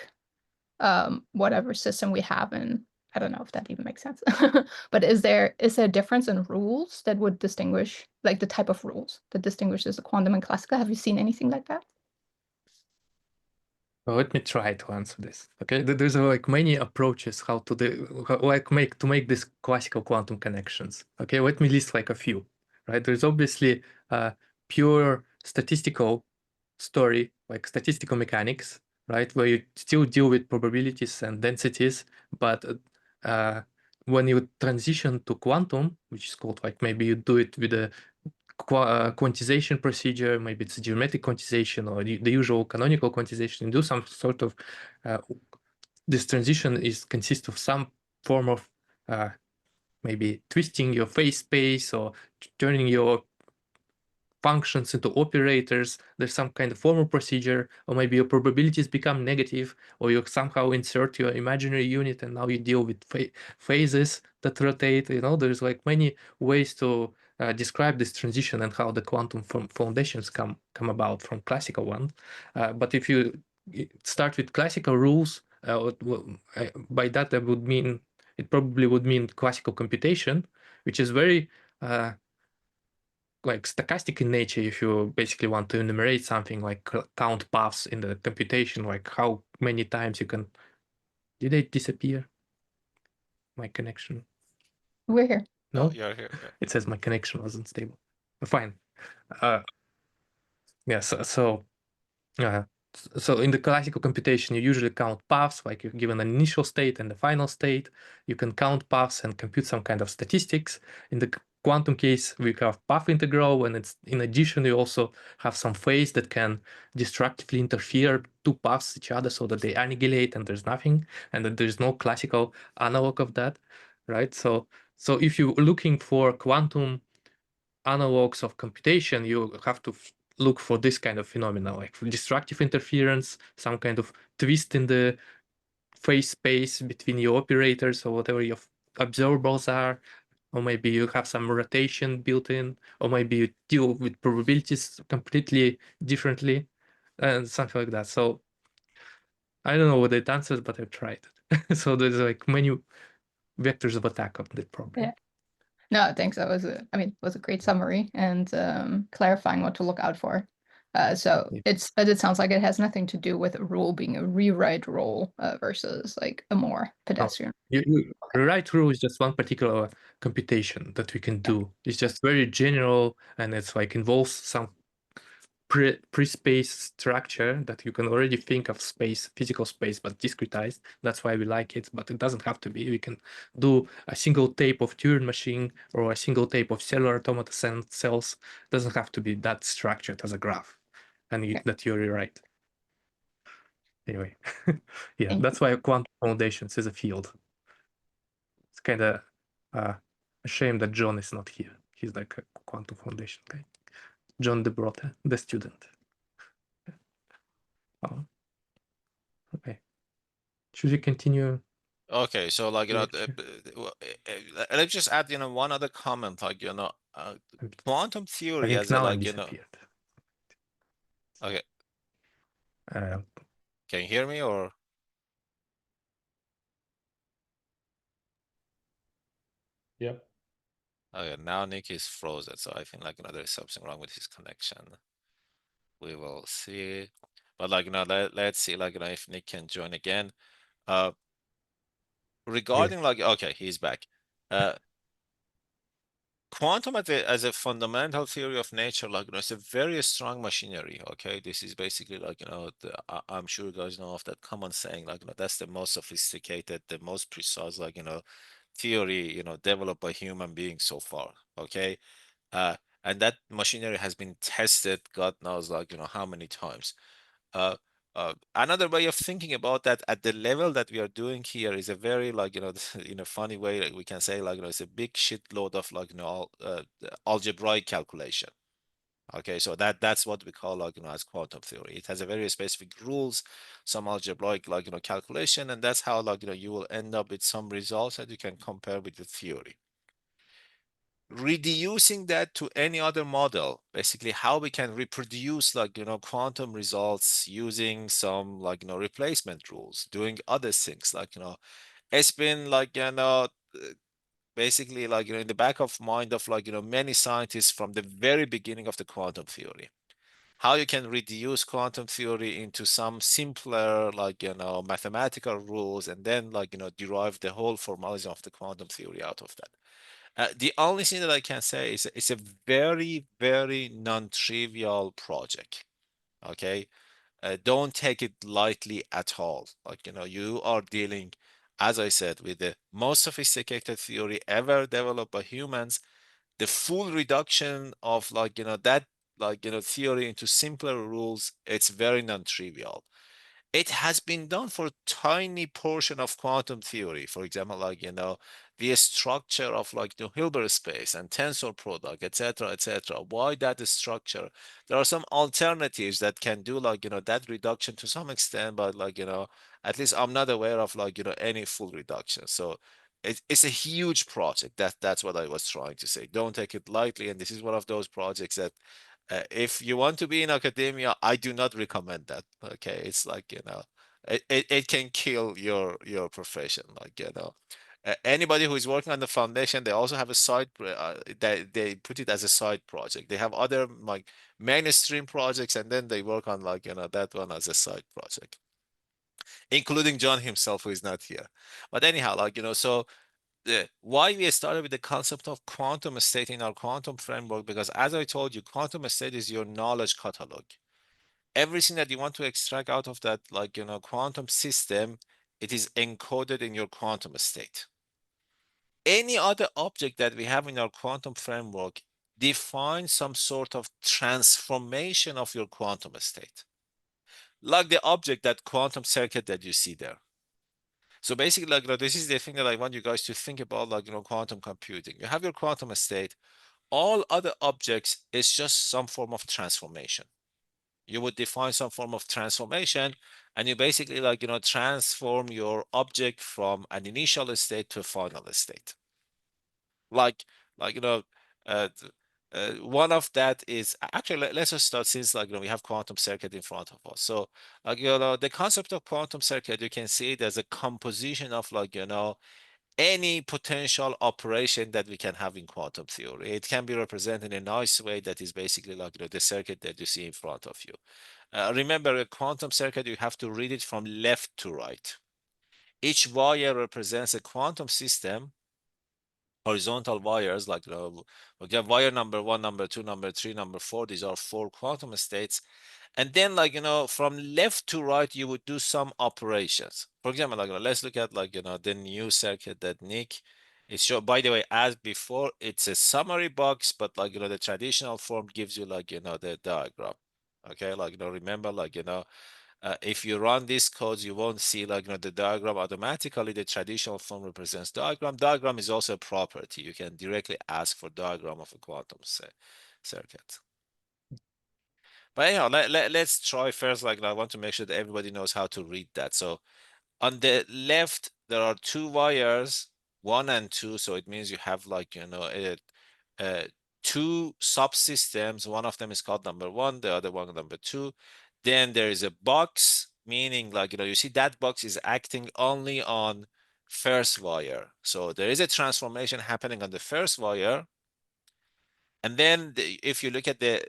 whatever system we have in. I don't know if that even makes sense. But is there a difference in rules that would distinguish, like the type of rules that distinguishes the quantum and classical? Have you seen anything like that? Well, let me try to answer this. Okay, there's like many approaches how to do, make these classical quantum connections. Okay, let me list like a few. Right, there's obviously pure statistical story, like statistical mechanics, right, where you still deal with probabilities and densities, but when you transition to quantum, which is called like maybe you do it with a quantization procedure, maybe it's a geometric quantization or the usual canonical quantization, and do some sort of this transition consists of some form of maybe twisting your phase space or turning your functions into operators. There's some kind of formal procedure, or maybe your probabilities become negative, or you somehow insert your imaginary unit and now you deal with phases that rotate. There's like many ways to describe this transition and how the quantum foundations come about from classical one. But if you start with classical rules, by that I would mean, it probably would mean classical computation, which is very like stochastic in nature. If you basically want to enumerate something, like count paths in the computation, like how many times you can. Did it disappear? My connection? We're here. No, Oh, you're here. Yeah. it says my connection wasn't stable. Fine. Yeah. So in the classical computation, you usually count paths, like you're given an initial state and the final state. You can count paths and compute some kind of statistics. In the quantum case, we have path integral, and it's in addition, you also have some phase that can destructively interfere two paths each other so that they annihilate and there's nothing, and that there's no classical analog of that, right? So if you're looking for quantum analogs of computation, you have to look for this kind of phenomena, like destructive interference, some kind of twist in the phase space between your operators or whatever your observables are, or maybe you have some rotation built in, or maybe you deal with probabilities completely differently, and something like that. So I don't know what it answers, but I've tried it. So there's like many vectors of attack on the problem. Yeah. No, thanks. That was a great summary and clarifying what to look out for. So Yeah. it sounds like it has nothing to do with a rule being a rewrite rule versus like a more pedestrian. Rewrite rule is just one particular computation that we can do. It's just very general, and it's like involves some pre-space structure that you can already think of space, physical space, but discretized. That's why we like it, but it doesn't have to be. We can do a single tape of Turing machine or a single tape of cellular automata cells. It doesn't have to be that structured as a graph, and that you rewrite. Anyway, yeah, that's why quantum foundations is a field. It's kind of a shame that John is not here. He's like a quantum foundation guy. John DeBrota, the student. Oh, okay. Should we continue? Okay, so like Lecture. let's just add one other comment, like quantum I theory think as a now I like disappeared. okay, Uh, can you hear me or Yep. okay, now Nick is frozen, so I think like there's something wrong with his connection. We will see. But like, let's see, like, if Nick can join again. Regarding like, okay, he's back. Quantum as a fundamental theory of nature, like, it's a very strong machinery. Okay, this is basically like, I'm sure you guys know of that common saying, like, that's the most sophisticated, the most precise, like, theory, developed by human beings so far. Okay, uh, and that machinery has been tested, God knows, like, how many times. Uh, Another way of thinking about that at the level that we are doing here is a very, like, in a funny way, like, we can say, like, it's a big shitload of, like, algebraic calculation. Okay, so that's what we call, like, as quantum theory. It has a very specific rules, some algebraic, like, calculation, and that's how, like, you will end up with some results that you can compare with the theory. Reducing that to any other model, basically how we can reproduce, like, quantum results using some, like, replacement rules, doing other things, like, it's been, like, basically, like, in the back of mind of, like, many scientists from the very beginning of the quantum theory, how you can reduce quantum theory into some simpler, like, mathematical rules, and then, like, derive the whole formalism of the quantum theory out of that. The only thing that I can say is it's a very, very non-trivial project. Okay, don't take it lightly at all. Like, you are dealing, as I said, with the most sophisticated theory ever developed by humans. The full reduction of, like, that, like, theory into simpler rules, it's very non-trivial. It has been done for a tiny portion of quantum theory. For example, like, the structure of, like, the Hilbert space and tensor product, etc., etc. Why that structure? There are some alternatives that can do, like, that reduction to some extent, but, like, at least I'm not aware of, like, any full reduction. So it's a huge project. That's what I was trying to say. Don't take it lightly. And this is one of those projects that, if you want to be in academia, I do not recommend that. Okay, it's like, it can kill your profession. Like, anybody who is working on the foundation, they also have a they put it as a side project. They have other, like, mainstream projects, and then they work on, like, that one as a side project, including John himself, who is not here. But anyhow, like, so why we started with the concept of quantum state in our quantum framework, because as I told you, quantum state is your knowledge catalog. Everything that you want to extract out of that, like, quantum system, it is encoded in your quantum state. Any other object that we have in our quantum framework defines some sort of transformation of your quantum state, like the object, that quantum circuit that you see there. So basically, like, this is the thing that I want you guys to think about, like, quantum computing. You have your quantum state. All other objects is just some form of transformation. You would define some form of transformation, and you basically, like, transform your object from an initial state to a final state. Like, uh, one of that is actually, let's just start, since, like, we have quantum circuit in front of us. So, like, the concept of quantum circuit, you can see it as a composition of, like, any potential operation that we can have in quantum theory. It can be represented in a nice way that is basically, like, the circuit that you see in front of you. Remember, a quantum circuit, you have to read it from left to right. Each wire represents a quantum system, horizontal wires, like, we have wire number 1, number 2, number 3, number 4. These are 4 quantum states. And then, like, from left to right, you would do some operations. For example, like, let's look at, like, the new circuit that Nick is showing. By the way, as before, it's a summary box, but, like, the traditional form gives you, like, the diagram. Okay, like, remember, like, if you run these codes, you won't see, like, the diagram automatically. The traditional form represents diagram. Diagram is also a property. You can directly ask for diagram of a quantum circuit. But anyhow, let's try first. Like, I want to make sure that everybody knows how to read that. So on the left, there are 2 wires, 1 and 2. So it means you have, like, uh, 2 subsystems. One of them is called number 1, the other one number 2. Then there is a box, meaning, like, you see that box is acting only on first wire. So there is a transformation happening on the first wire. And then if you look at the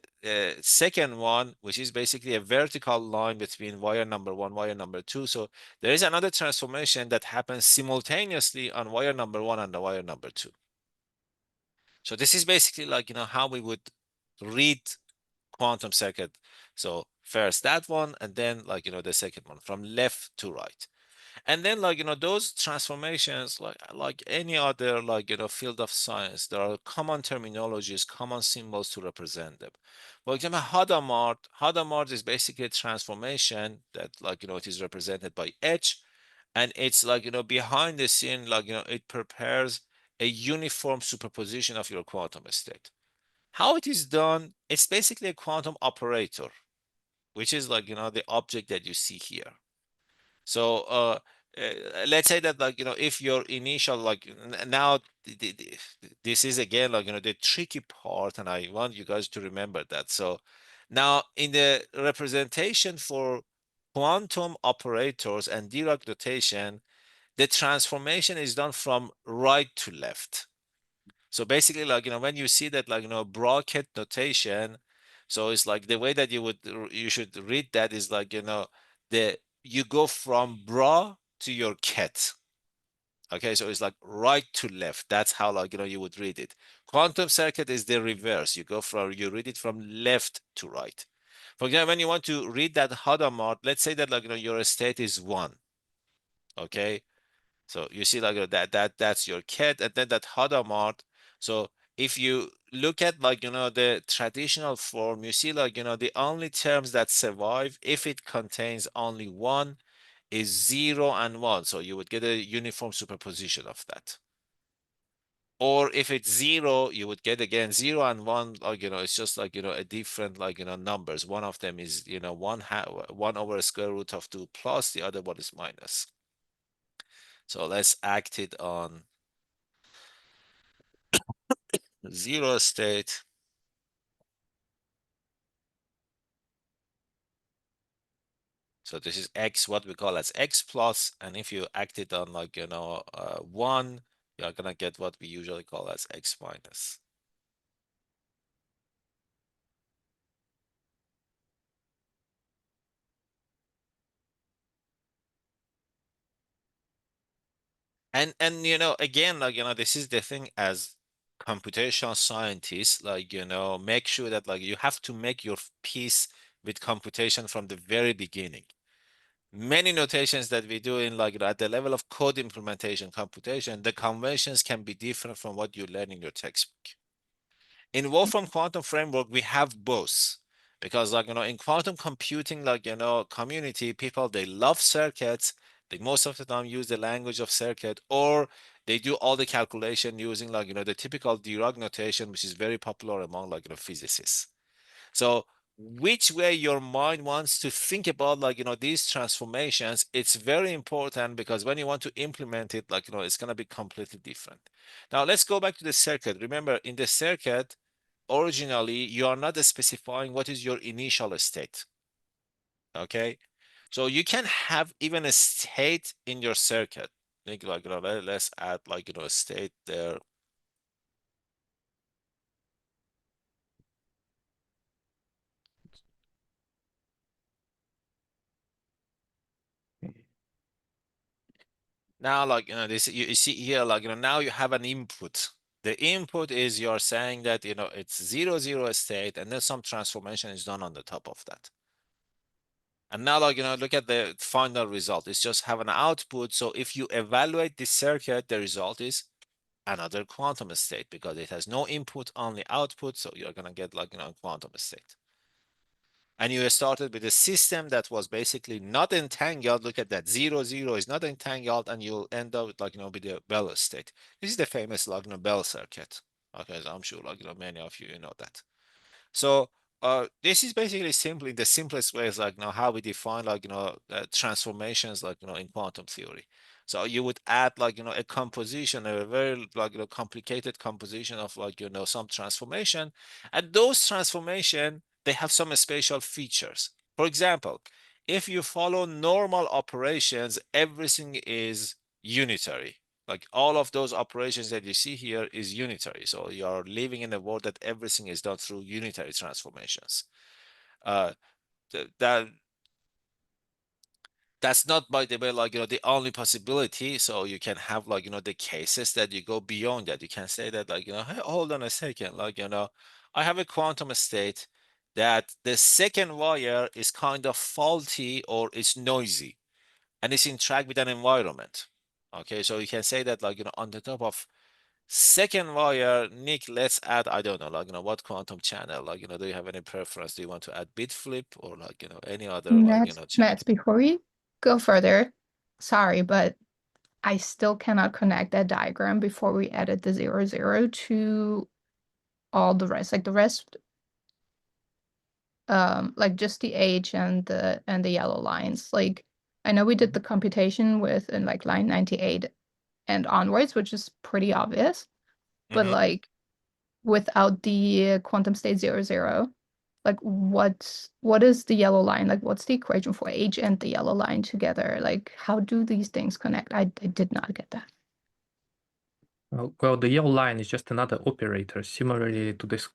second one, which is basically a vertical line between wire number 1, wire number 2. So there is another transformation that happens simultaneously on wire number 1 and the wire number 2. So this is basically like, how we would read quantum circuit. So first that one, and then like, the second one from left to right. And then like, those transformations, like any other like, field of science, there are common terminologies, common symbols to represent them. For example, Hadamard is basically a transformation that like, it is represented by H, and it's like, behind the scene, like, it prepares a uniform superposition of your quantum state. How it is done, it's basically a quantum operator, which is like, the object that you see here. So let's say that like, if your initial like now this is again like, the tricky part, and I want you guys to remember that. So now in the representation for quantum operators and Dirac notation, the transformation is done from right to left. So basically like, when you see that like, bracket notation, so it's like the way that you should read that is like, you go from bra to your cat. Okay, so it's like right to left. That's how like, you would read it. Quantum circuit is the reverse. You read it from left to right. For example, when you want to read that Hadamard, let's say that like, your state is 1. Okay, so you see like, that's your cat, and then that Hadamard. So if you look at like, the traditional form, you see like, the only terms that survive if it contains only 1 is 0 and 1. So you would get a uniform superposition of that. Or if it's 0, you would get again 0 and 1, like, it's just like, a different like, numbers. One of them is, 1 over square root of 2 plus, the other one is minus. So let's act it on 0 state. So this is x, what we call as x plus, and if you act it on like, 1, you're gonna get what we usually call as x minus. And again, like, this is the thing as computational scientists, like, make sure that like you have to make your peace with computation from the very beginning. Many notations that we do in like at the level of code implementation computation, the conventions can be different from what you learn in your textbook. In Wolfram quantum framework, we have both, because like, in quantum computing, like, community, people, they love circuits. They most of the time use the language of circuit, or they do all the calculation using like, the typical Dirac notation, which is very popular among like, physicists. So which way your mind wants to think about like, these transformations, it's very important, because when you want to implement it, like, it's going to be completely different. Now let's go back to the circuit. Remember, in the circuit, originally, you are not specifying what is your initial state. Okay, so you can have even a state in your circuit. Think like, let's add like, a state there. Now, like, this, you see here, like, now you have an input. The input is you're saying that, it's 0, 0 state, and then some transformation is done on the top of that. And now, like, look at the final result. It's just have an output. So if you evaluate this circuit, the result is another quantum state, because it has no input, only output. So you're going to get like, a quantum state. And you started with a system that was basically not entangled. Look at that, 0, 0 is not entangled, and you'll end up with like, with the Bell state. This is the famous like, Bell circuit. Okay, so I'm sure like, many of you know that. So this is basically simply the simplest way is like, how we define like, transformations like, in quantum theory. So you would add like, a composition, a very like, complicated composition of like, some transformation, and those transformation, they have some special features. For example, if you follow normal operations, everything is unitary. Like all of those operations that you see here is unitary. So you are living in a world that everything is done through unitary transformations. That's not, by the way, like, the only possibility. So you can have, like, the cases that you go beyond that. You can say that, like, hey, hold on a second, like, I have a quantum state that the second wire is kind of faulty or it's noisy and it's interact with an environment. Okay, so you can say that, like, on the top of second wire, Nick, let's add, I don't know, like, what quantum channel, like, do you have any preference? Do you want to add bit flip or, like, any other, like, channel? Matt, before we go further, sorry, but I still cannot connect that diagram before we added the 0, 0 to all the rest. Like the rest, like just the H and the yellow lines. Like I know we did the computation with in like line 98 and onwards, which is pretty obvious. But Mhm. like without the quantum state 0, 0, like what is the yellow line? Like what's the equation for H and the yellow line together? Like how do these things connect? I did not get that. Well, the yellow line is just another operator similarly to this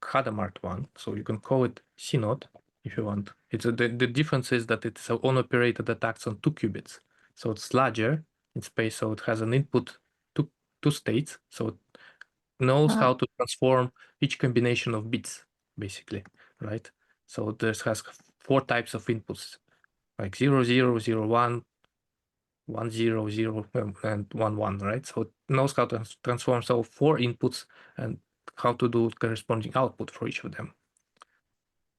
Hadamard one. So you can call it C naught if you want. It's the difference is that it's an operator that acts on 2 qubits. So it's larger in space. So it has an input two states. So it knows how to transform each combination of bits, basically, right? So this has 4 types of inputs, like 0, 0, 0, 1, 1, 0, 0, and 1, 1, right? So it knows how to transform so 4 inputs and how to do corresponding output for each of them.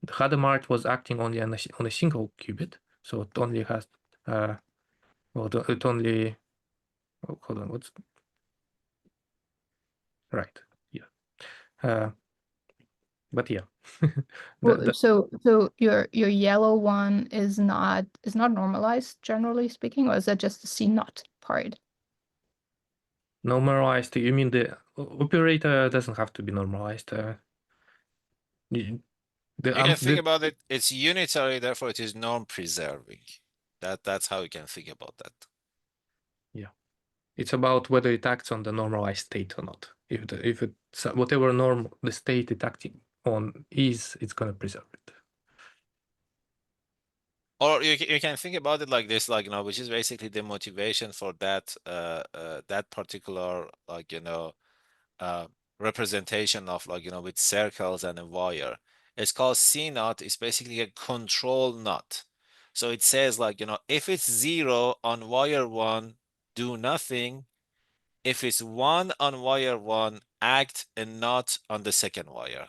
The Hadamard was acting only on a single qubit, so it only has, well, it only, oh, hold on, what's, right, yeah. But yeah. So your yellow one is not normalized, generally speaking, or is that just the C naught part? Normalized, you mean the operator doesn't have to be normalized. You can think about it, it's unitary, therefore it is norm-preserving. That's how you can think about that. Yeah. It's about whether it acts on the normalized state or not. If it's whatever norm the state it acting on is, it's gonna preserve it. Or you can think about it like this, like, which is basically the motivation for that that particular, like, representation of, like, with circles and a wire. It's called C naught. It's basically a control knot. So it says, like, if it's 0 on wire 1, do nothing. If it's 1 on wire 1, act a knot on the second wire.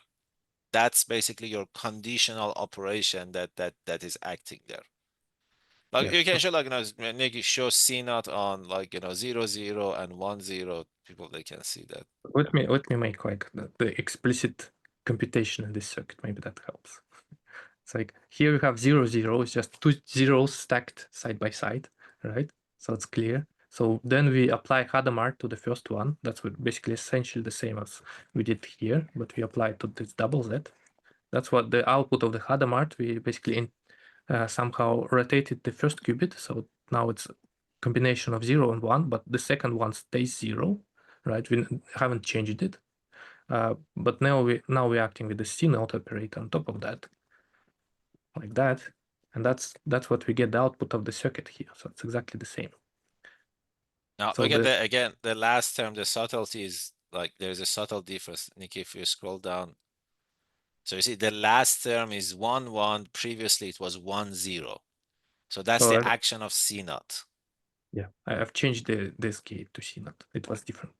That's basically your conditional operation that is acting there. Like, Yeah. you can show, like, Nick show C naught on, like, 0, 0 and 1, 0. People, they can see that. Let me make like the explicit computation in this circuit. Maybe that helps. It's like here you have 0, 0. It's just 2 zeros stacked side by side, right? So it's clear. So then we apply Hadamard to the first one. That's basically essentially the same as we did here, but we apply it to this double Z. That's what the output of the Hadamard. We basically somehow rotated the first qubit. So now it's a combination of 0 and 1, but the second one stays 0, right? We haven't changed it. But now we're acting with the C naught operator on top of that, like that, and that's what we get the output of the circuit here. So it's exactly the same. Now, So look at again, the last term, the subtlety is, like, there's a subtle difference. Nick, if you scroll down. So you see the last term is 1, 1. Previously it was 1, 0. So that's the action of C naught. Yeah, I've changed this gate to C naught. It was different.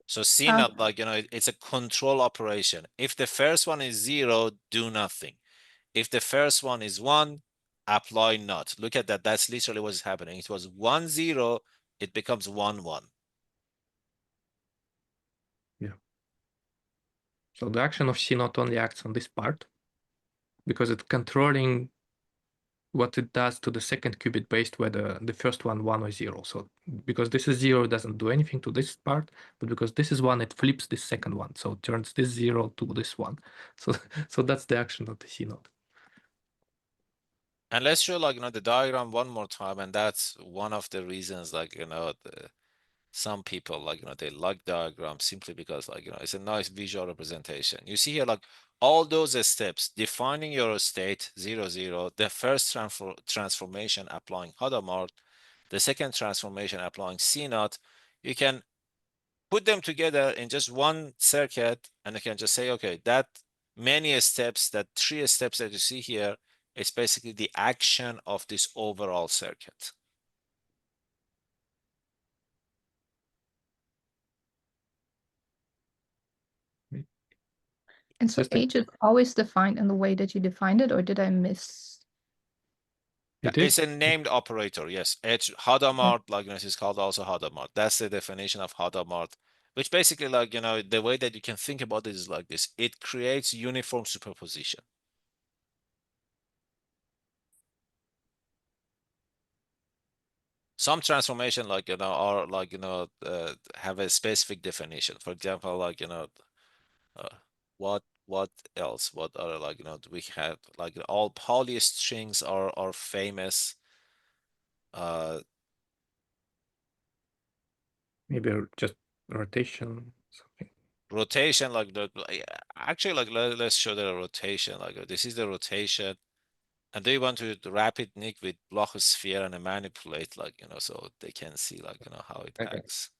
So C naught, like, it's a control operation. If the first one is 0, do nothing. If the first one is 1, apply not. Look at that. That's literally what's happening. It was 1, 0. It becomes 1, 1. Yeah. So the action of C naught only acts on this part because it's controlling what it does to the second qubit based whether the first one 1 or 0. So because this is 0, it doesn't do anything to this part, but because this is 1, it flips this second one. So it turns this 0 to this 1. So that's the action of the C naught. And let's show like the diagram one more time, and that's one of the reasons some people they like diagrams simply because it's a nice visual representation. You see here all those steps defining your state 0 0, the first transformation applying Hadamard, the second transformation applying C naught. You can put them together in just one circuit, and you can just say, okay, that many steps, that 3 steps that you see here, it's basically the action of this overall circuit. And so H is always defined in the way that you defined it, or did I miss? Yeah, it's a named operator, yes. It's Hadamard, this is called also Hadamard. That's the definition of Hadamard, which basically the way that you can think about it is like this. It creates uniform superposition. Some transformation are have a specific definition. For example, what else? What are we have all Pauli strings are famous. Maybe just rotation, something. Rotation, actually let's show the rotation. This is the rotation. And do you want to wrap it, Nick, with Bloch sphere and manipulate, so they can see, how it acts?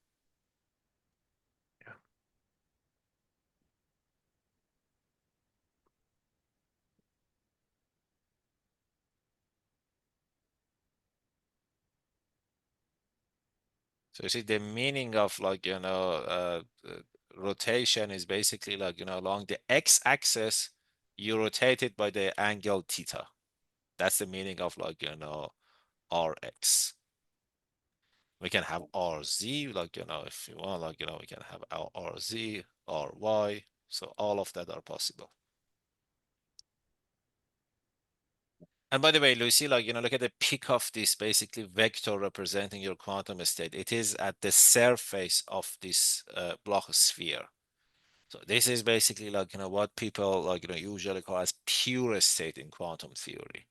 Yeah. So you see the meaning of rotation is basically along the x-axis, you rotate it by the angle theta. That's the meaning of Rx. We can have RZ, if you want, we can have our RZ, RY. So all of that are possible. And by the way, Lucy, look at the peak of this basically vector representing your quantum state. It is at the surface of this Bloch sphere. So this is basically what people usually call as pure state in quantum theory.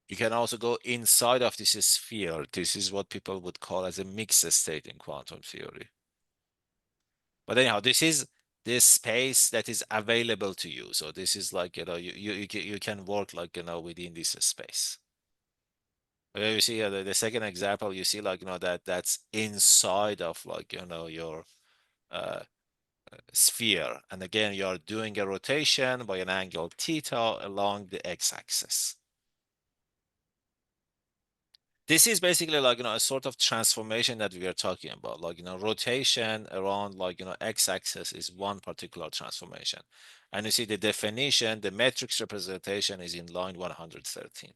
You can also go inside of this sphere. This is what people would call as a mixed state in quantum theory. But anyhow, this is this space that is available to you. So this is you can work within this space. Okay, you see the second example, you see that's inside of your sphere. And again, you are doing a rotation by an angle theta along the x-axis. This is basically a sort of transformation that we are talking about. Rotation around x-axis is one particular transformation. And you see the definition, the matrix representation is in line 113.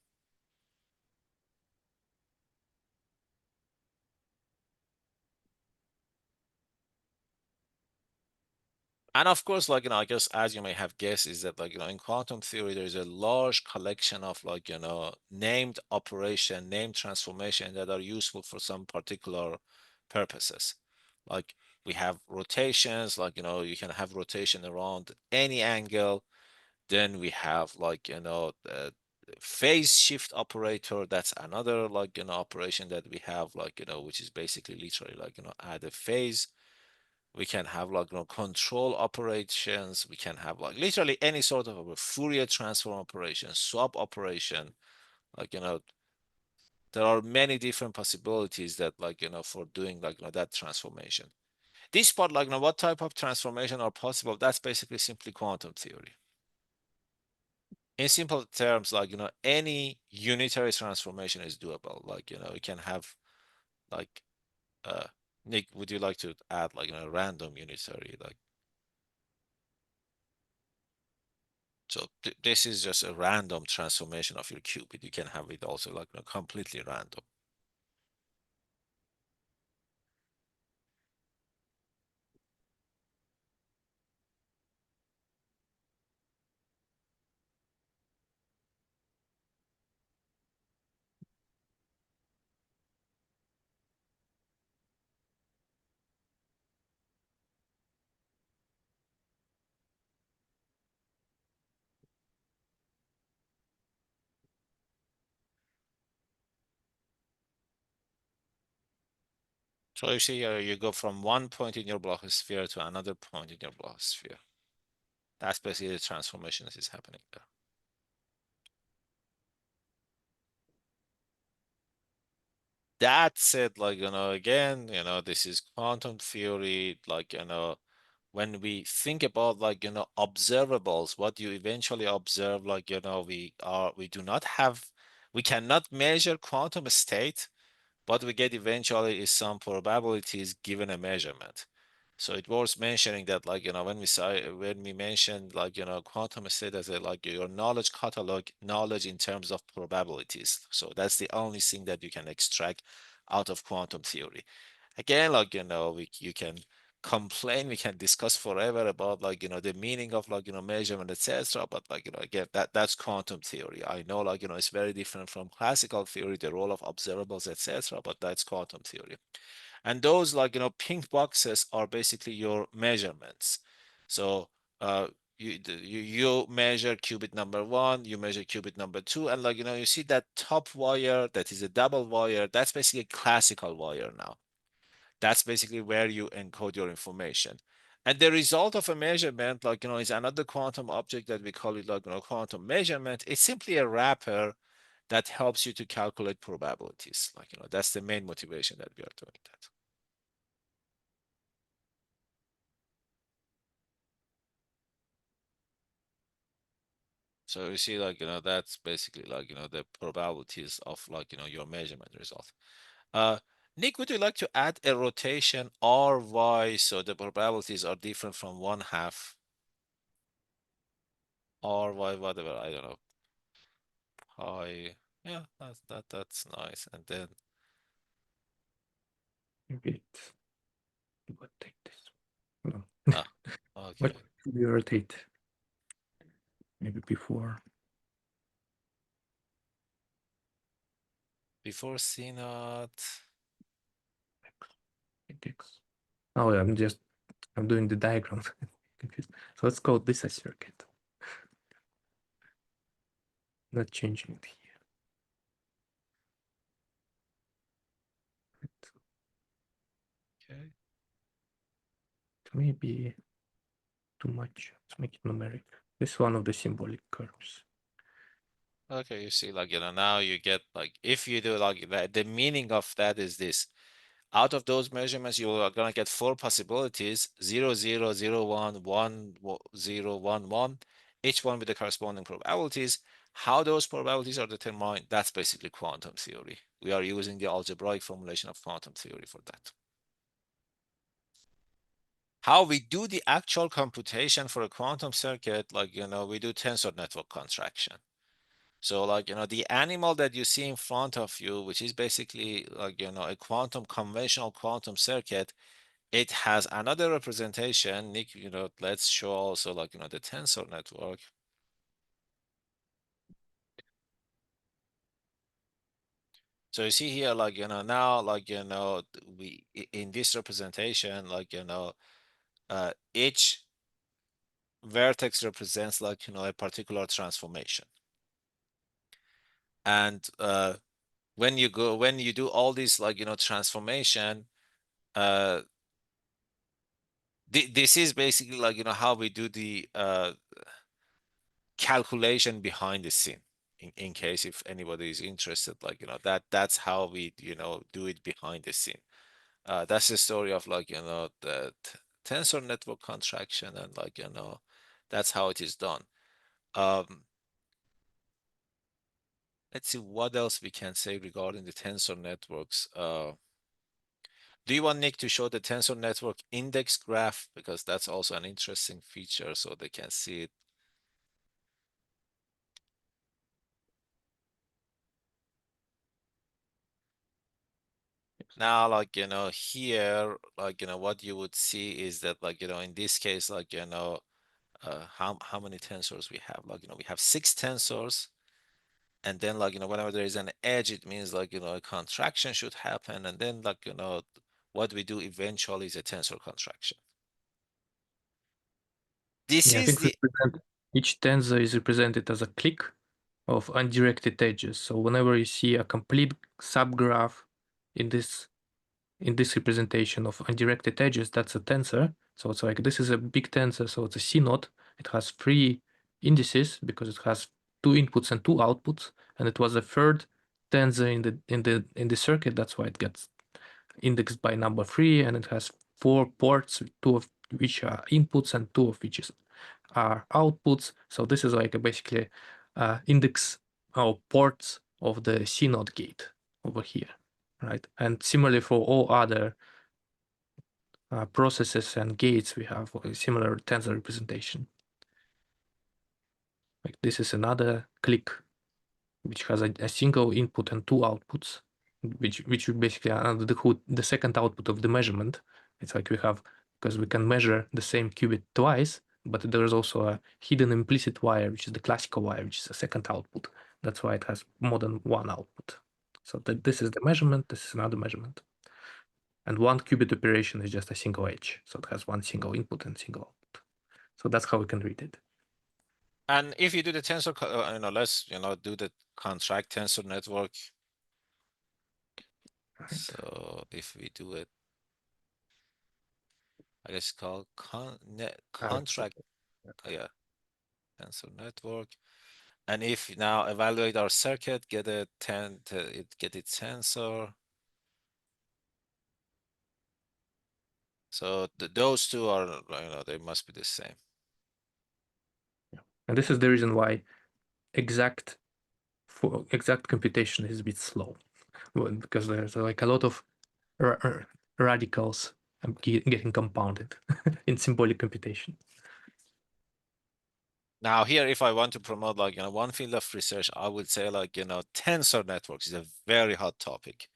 And of course, I guess as you may have guessed, is that in quantum theory, there is a large collection of named operation, named transformation that are useful for some particular purposes. Like we have rotations, you can have rotation around any angle. Then we have the phase shift operator. That's another operation that we have which is basically literally add a phase. We can have control operations. We can have literally any sort of a Fourier transform operation, swap operation. There are many different possibilities that for doing that transformation. This part what type of transformation are possible? That's basically simply quantum theory. In simple terms, any unitary transformation is doable. You can have Nick, would you like to add a random unitary so this is just a random transformation of your qubit. You can have it also completely random. So you see you go from one point in your blocksphere to another point in your blocksphere. That's basically the transformation that is happening there. That said, like, again, this is quantum theory, like, when we think about, like, observables, what you eventually observe, like, we do not have, we cannot measure quantum state. What we get eventually is some probabilities given a measurement. So it worth mentioning that, like, when we mentioned, like, quantum state as a, like, your knowledge catalog, knowledge in terms of probabilities. So that's the only thing that you can extract out of quantum theory. Again, like, you can complain, we can discuss forever about, like, the meaning of, like, measurement, etc. But, like, again, that's quantum theory. I know, like, it's very different from classical theory, the role of observables, etc. But that's quantum theory. And those, like, pink boxes are basically your measurements. So you measure qubit number 1, you measure qubit number 2, and, like, you see that top wire that is a double wire, that's basically a classical wire now. That's basically where you encode your information. And the result of a measurement, like, is another quantum object that we call it, like, quantum measurement. It's simply a wrapper that helps you to calculate probabilities. Like, that's the main motivation that we are doing that. So you see, like, that's basically, like, the probabilities of, like, your measurement result. Nik, would you like to add a rotation RY so the probabilities are different from 1/2? RY, whatever, I don't know. Pi. Yeah, that's nice. And then Maybe it would take this. No. okay. What should we rotate? Maybe before. Before C naught. X. Oh, I'm doing the diagram. Confused. So let's call this a circuit. Not changing it here. Okay. It may be too much. Let's make it numeric. This is one of the symbolic curves. Okay, you see, like, now you get, like, if you do, like, that, the meaning of that is this. Out of those measurements, you are gonna get 4 possibilities: 0, 0, 0, 1, 1, 0, 1, 1, each one with the corresponding probabilities. How those probabilities are determined, that's basically quantum theory. We are using the algebraic formulation of quantum theory for that. How we do the actual computation for a quantum circuit, like, we do tensor network contraction. So, like, the animal that you see in front of you, which is basically, like, a conventional quantum circuit, it has another representation. Nik, let's show also, like, the tensor network. So you see here, like, now, like, we, in this representation, like, each vertex represents, like, a particular transformation. And when you do all these, like, transformation, this is basically, like, how we do the calculation behind the scene. In case if anybody is interested, like, that's how we, do it behind the scene. That's the story of, like, the tensor network contraction, and, like, that's how it is done. Let's see what else we can say regarding the tensor networks. Do you want Nik to show the tensor network index graph? Because that's also an interesting feature, so they can see it. Now, like, here, like, what you would see is that, like, in this case, like, how many tensors we have? Like, we have 6 tensors. And then, like, whenever there is an edge, it means, like, a contraction should happen. And then, like, what we do eventually is a tensor contraction. This Yeah, I is think the each tensor is represented as a clique of undirected edges. So whenever you see a complete subgraph in this in this representation of undirected edges, that's a tensor. So it's like this is a big tensor, so it's a C naught. It has 3 indices because it has 2 inputs and 2 outputs, and it was a third tensor in the circuit. That's why it gets indexed by number 3, and it has 4 ports, 2 of which are inputs and 2 of which are outputs. So this is like a basically index of ports of the C naught gate over here, right? And similarly for all other processes and gates, we have a similar tensor representation. Like this is another click, which has a single input and 2 outputs, which basically are under the hood, the second output of the measurement. It's like we have, because we can measure the same qubit twice, but there is also a hidden implicit wire, which is the classical wire, which is a second output. That's why it has more than one output. So this is the measurement, this is another measurement. And one qubit operation is just a single edge. So it has one single input and single output. So that's how we can read it. And if you do the tensor, let's do the contract tensor network. Right. So if we do it, I guess it's called contract, yeah, tensor network. And if now evaluate our circuit, get its tensor. So those two are, they must be the same. And this is the reason why exact computation is a bit slow, because there's like a lot of radicals getting compounded in symbolic computation. Now here, if I want to promote one field of research, I would say tensor networks is a very hot topic.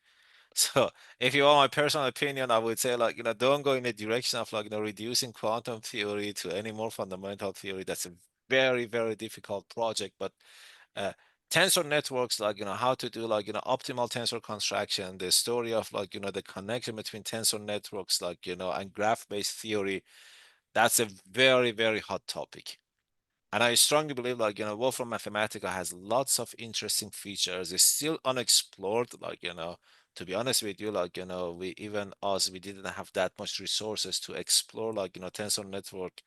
So if you want my personal opinion, I would say don't go in the direction of reducing quantum theory to any more fundamental theory. That's a very, very difficult project. But tensor networks, how to do optimal tensor construction, the story of the connection between tensor networks, and graph-based theory, that's a very, very hot topic. And I strongly believe Wolfram Mathematica has lots of interesting features. It's still unexplored, to be honest with you, we didn't have that much resources to explore tensor network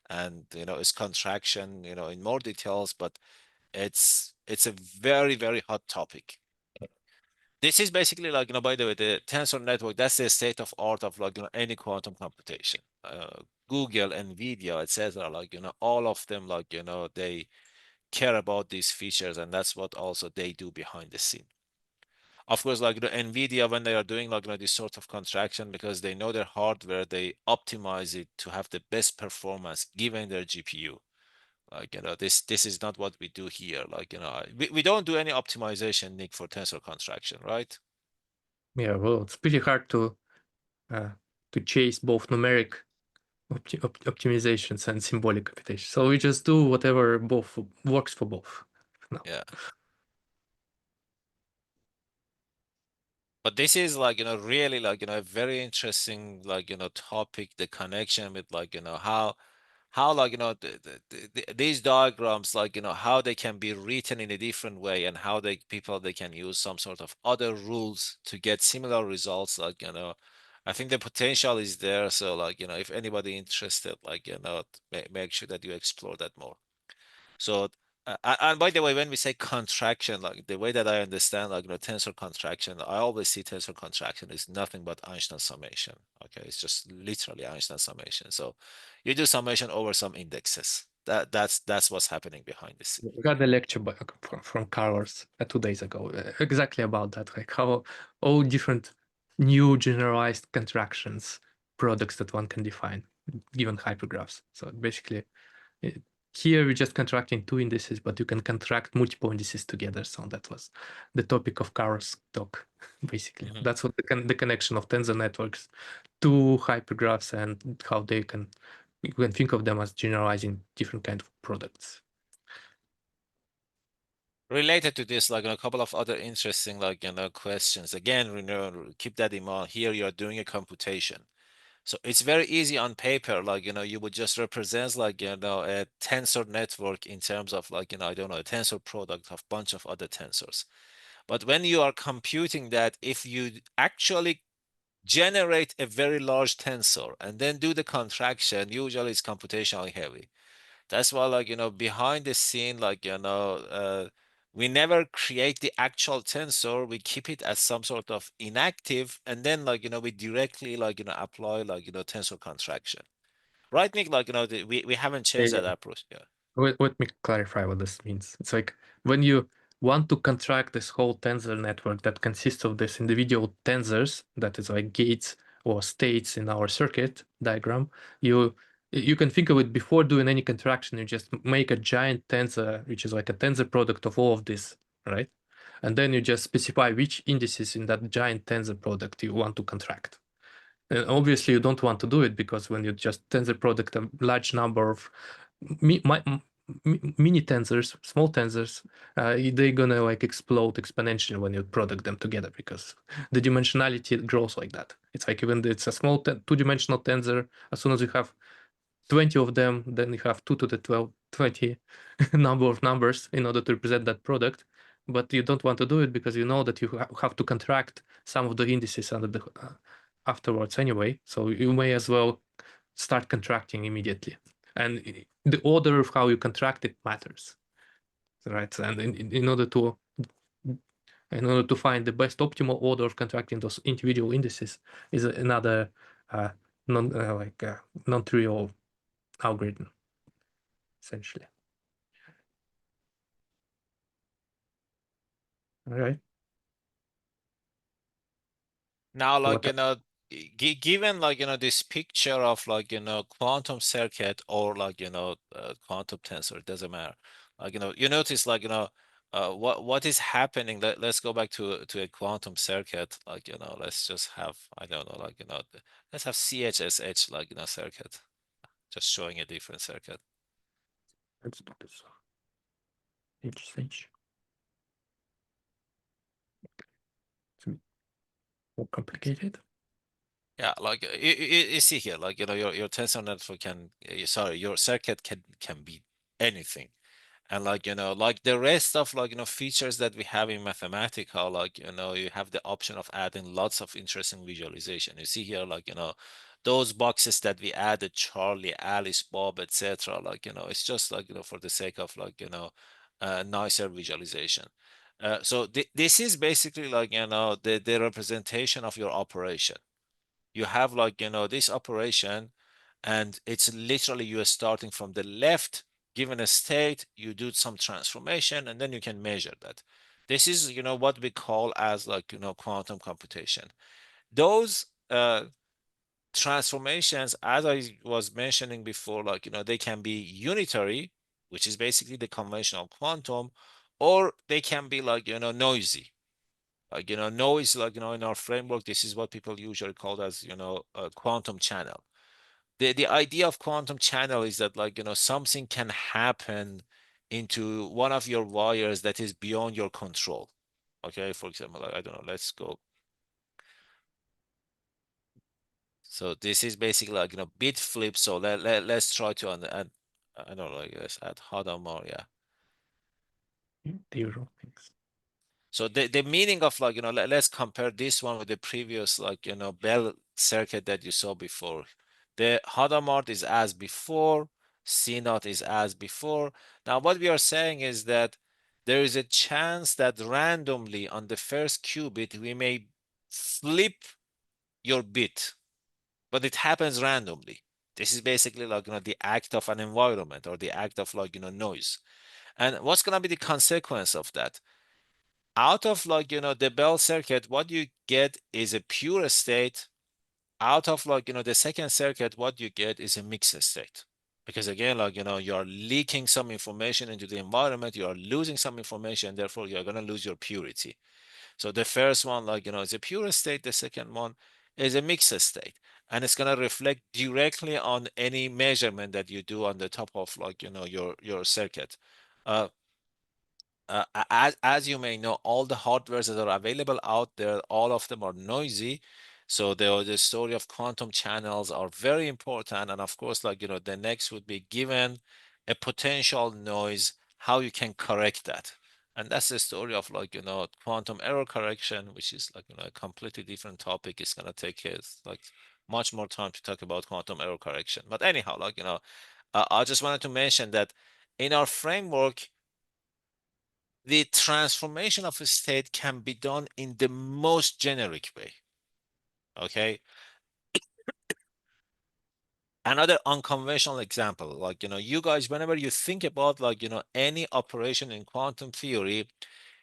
and its contraction in more details, but it's a very, very hot topic. This is basically by the way, the tensor network, that's the state of art of any quantum computation. Google, Nvidia, etc. All of them they care about these features, and that's what also they do behind the scene. Of course, Nvidia, when they are doing this sort of contraction, because they know their hardware, they optimize it to have the best performance given their GPU. This is not what we do here. We don't do any optimization, Nick, for tensor contraction, right? Yeah, well, it's pretty hard to chase both numeric optimizations and symbolic computation. So we just do whatever both works for both. No. Yeah. But this is really a very interesting topic, the connection with how these diagrams how they can be written in a different way, and how they can use some sort of other rules to get similar results. I think the potential is there. So if anybody interested, make sure that you explore that more. So and by the way, when we say contraction, the way that I understand tensor contraction, I always see tensor contraction is nothing but Einstein summation. Okay, it's just literally Einstein summation. So you do summation over some indexes. That's what's happening behind the scene. We got a lecture from Carlos 2 days ago, exactly about that, like how all different new generalized contractions, products that one can define given hypergraphs. So basically, here we're just contracting 2 indices, but you can contract multiple indices together. So that was the topic of Carlos' talk, basically. Mhm. That's what the connection of tensor networks to hypergraphs, and how you can think of them as generalizing different kind of products. Related to this, a couple of other interesting questions. Again, keep that in mind. Here you are doing a computation. So it's very easy on paper, you would just represent a tensor network in terms of I don't know, a tensor product of bunch of other tensors. But when you are computing that, if you actually generate a very large tensor, and then do the contraction. Usually it's computationally heavy. That's why, like, behind the scene, like, we never create the actual tensor. We keep it as some sort of inactive, and then, like, we directly, like, apply, like, tensor contraction. Right, Nick? Like, we haven't changed that approach. Yeah. Let me clarify what this means. It's like when you want to contract this whole tensor network that consists of these individual tensors, that is like gates or states in our circuit diagram, you can think of it before doing any contraction. You just make a giant tensor, which is like a tensor product of all of this, right? And then you just specify which indices in that giant tensor product you want to contract. And obviously, you don't want to do it because when you just tensor product a large number of mini tensors, small tensors, they're gonna like explode exponentially when you product them together because the dimensionality grows like that. It's like even it's a small two-dimensional tensor, as soon as you have 20 of them, then you have 2 to the 20 number of numbers in order to represent that product. But you don't want to do it because you know that you have to contract some of the indices under the afterwards anyway. So you may as well start contracting immediately. And the order of how you contract it matters, right? And in order to find the best optimal order of contracting those individual indices is another non-trivial algorithm, essentially. All right. Now, like, What given, like, this picture of, like, quantum circuit or, like, quantum tensor, it doesn't matter. Like, you notice, like, what is happening. Let's go back to a quantum circuit. Like, let's just have, I don't know, like, let's have CHSH, like, circuit, just showing a different circuit. Let's do this. HSH. It's more complicated. Yeah, like you see here, like, your tensor network can, sorry, your circuit can be anything. And, like, like the rest of, like, features that we have in Mathematica, like, you have the option of adding lots of interesting visualization. You see here, like, those boxes that we added, Charlie, Alice, Bob, etc. Like, it's just, like, for the sake of, like, nicer visualization. So this is basically, like, the representation of your operation. You have, like, this operation, and it's literally you are starting from the left, given a state, you do some transformation, and then you can measure that. This is, what we call as, like, quantum computation. Those transformations, as I was mentioning before, like, they can be unitary, which is basically the conventional quantum, or they can be, like, noisy. Like, noise, like, in our framework, this is what people usually call as, a quantum channel. The idea of quantum channel is that, like, something can happen into one of your wires that is beyond your control. Okay, for example, like, I don't know, let's go. So this is basically, like, bit flip. So let's try to add, I don't know, like, let's add Hadamard, yeah. The usual things. So the meaning of, like, let's compare this one with the previous, like, Bell circuit that you saw before. The Hadamard is as before, C naught is as before. Now what we are saying is that there is a chance that randomly on the first qubit we may flip your bit, but it happens randomly. This is basically, like, the act of an environment, or the act of, like, noise. And what's gonna be the consequence of that? Out of, like, the Bell circuit, what you get is a pure state. Out of, like, the second circuit, what you get is a mixed state. Because again, like, you're leaking some information into the environment, you are losing some information, therefore you're gonna lose your purity. So the first one, like, is a pure state, the second one is a mixed state. And it's gonna reflect directly on any measurement that you do on the top of, like, your circuit. As you may know, all the hardwares that are available out there, all of them are noisy. So the story of quantum channels are very important. And of course, like, the next would be, given a potential noise, how you can correct that. And that's the story of like, quantum error correction, which is like, a completely different topic. It's gonna take us like much more time to talk about quantum error correction. But anyhow, like, I just wanted to mention that in our framework, the transformation of a state can be done in the most generic way. Okay. Another unconventional example, like, you guys, whenever you think about like, any operation in quantum theory,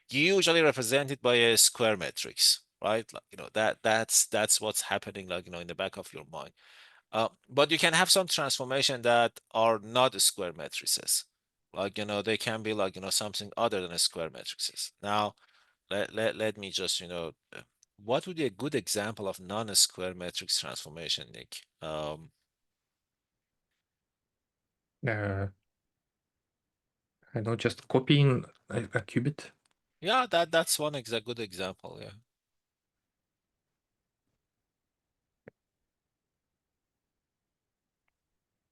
you usually represent it by a square matrix, right? Like, that's what's happening, like, in the back of your mind. But you can have some transformation that are not square matrices. Like, they can be like, something other than a square matrices. Now, let me just, what would be a good example of non-square matrix transformation, Nick? I know, just copying a qubit. Yeah, that's one good example. Yeah.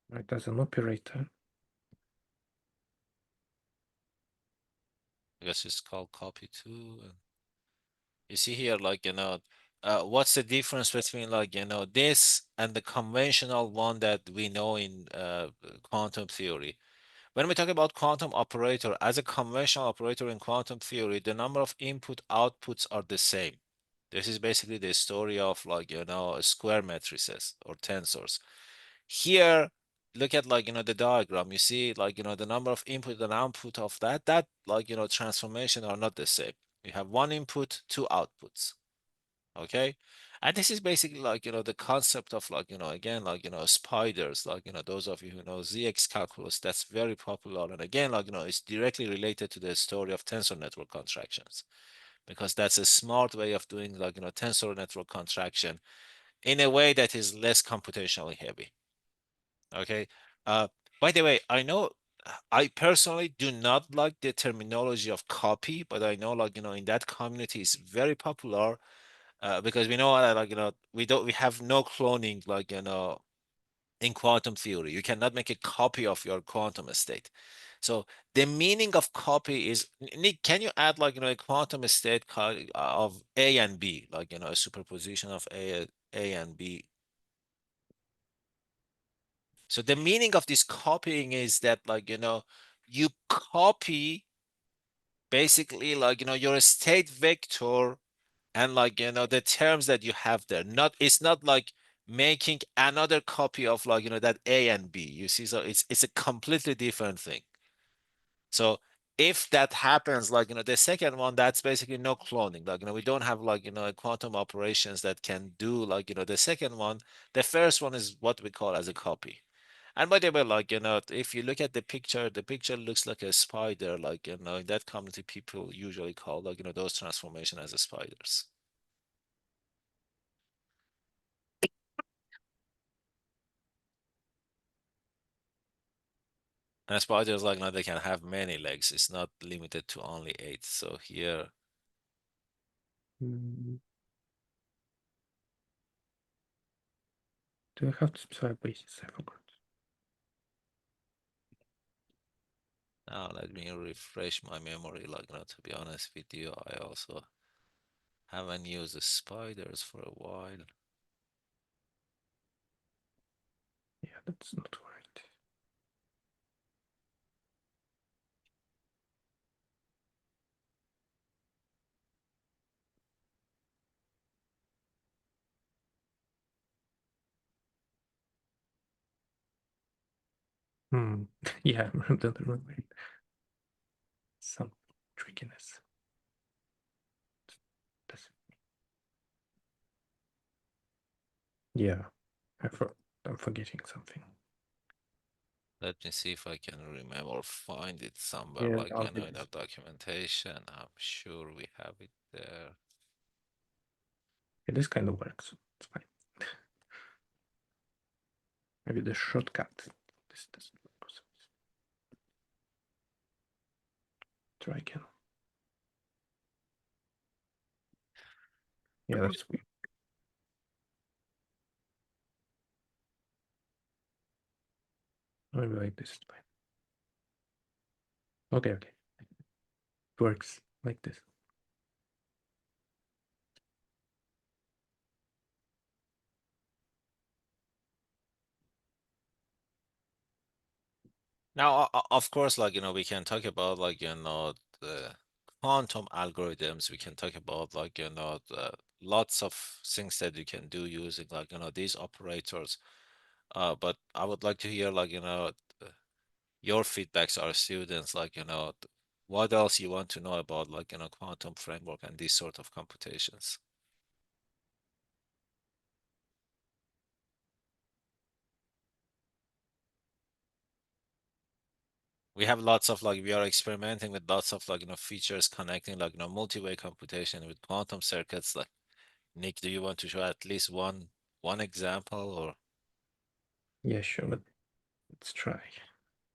Right, as an operator. I guess it's called copy two. And you see here, like, what's the difference between like, this and the conventional one that we know in quantum theory? When we talk about quantum operator, as a conventional operator in quantum theory, the number of input outputs are the same. This is basically the story of like, square matrices or tensors. Here, look at like, the diagram. You see like, the number of input and output of that like, transformation are not the same. You have one input, two outputs. Okay. And this is basically like, the concept of like, again, like, spiders, like, those of you who know ZX calculus, that's very popular. And again, like, it's directly related to the story of tensor network contractions, because that's a smart way of doing like, tensor network contraction in a way that is less computationally heavy. Okay. Uh, by the way, I know I personally do not like the terminology of copy, but I know like, in that community it's very popular because we know like, we have no cloning like, in quantum theory. You cannot make a copy of your quantum state. So the meaning of copy is, Nick, can you add like, a quantum state of A and B, like, a superposition of A and B. So the meaning of this copying is that like, you copy basically like, your state vector and like, the terms that you have there. It's not like making another copy of like, that A and B. You see, so it's a completely different thing. So if that happens, like, the second one, that's basically no cloning. Like, we don't have like, quantum operations that can do like, the second one. The first one is what we call as a copy. And by the way, like, if you look at the picture looks like a spider, like, in that community, people usually call like, those transformation as spiders. And spiders, like, they can have many legs. It's not limited to only 8. So here, Mm. Do I have to specify basis? I forgot. now let me refresh my memory. Like, to be honest with you, I also haven't used the spiders for a while. Yeah, that's not right. Yeah, I don't remember it. Some trickiness. Yeah, I'm forgetting something. Let me see if I can remember or find it somewhere, Yeah, like, I'll in do our this. documentation. I'm sure we have it there. Yeah, this kind of works. It's fine. Maybe the shortcut. This doesn't work. Try again. Yeah, that's weird. Maybe like this is fine. Okay. works like this. Now, of course, like, we can talk about, like, the quantum algorithms. We can talk about, like, lots of things that you can do using, like, these operators. But I would like to hear, like, your feedbacks, our students, like, what else you want to know about, like, quantum framework and these sort of computations. We have lots of, like, we are experimenting with lots of, like, features connecting, like, multi-way computation with quantum circuits. Like, Nick, do you want to show at least one example, or? Yeah, sure, but let's try.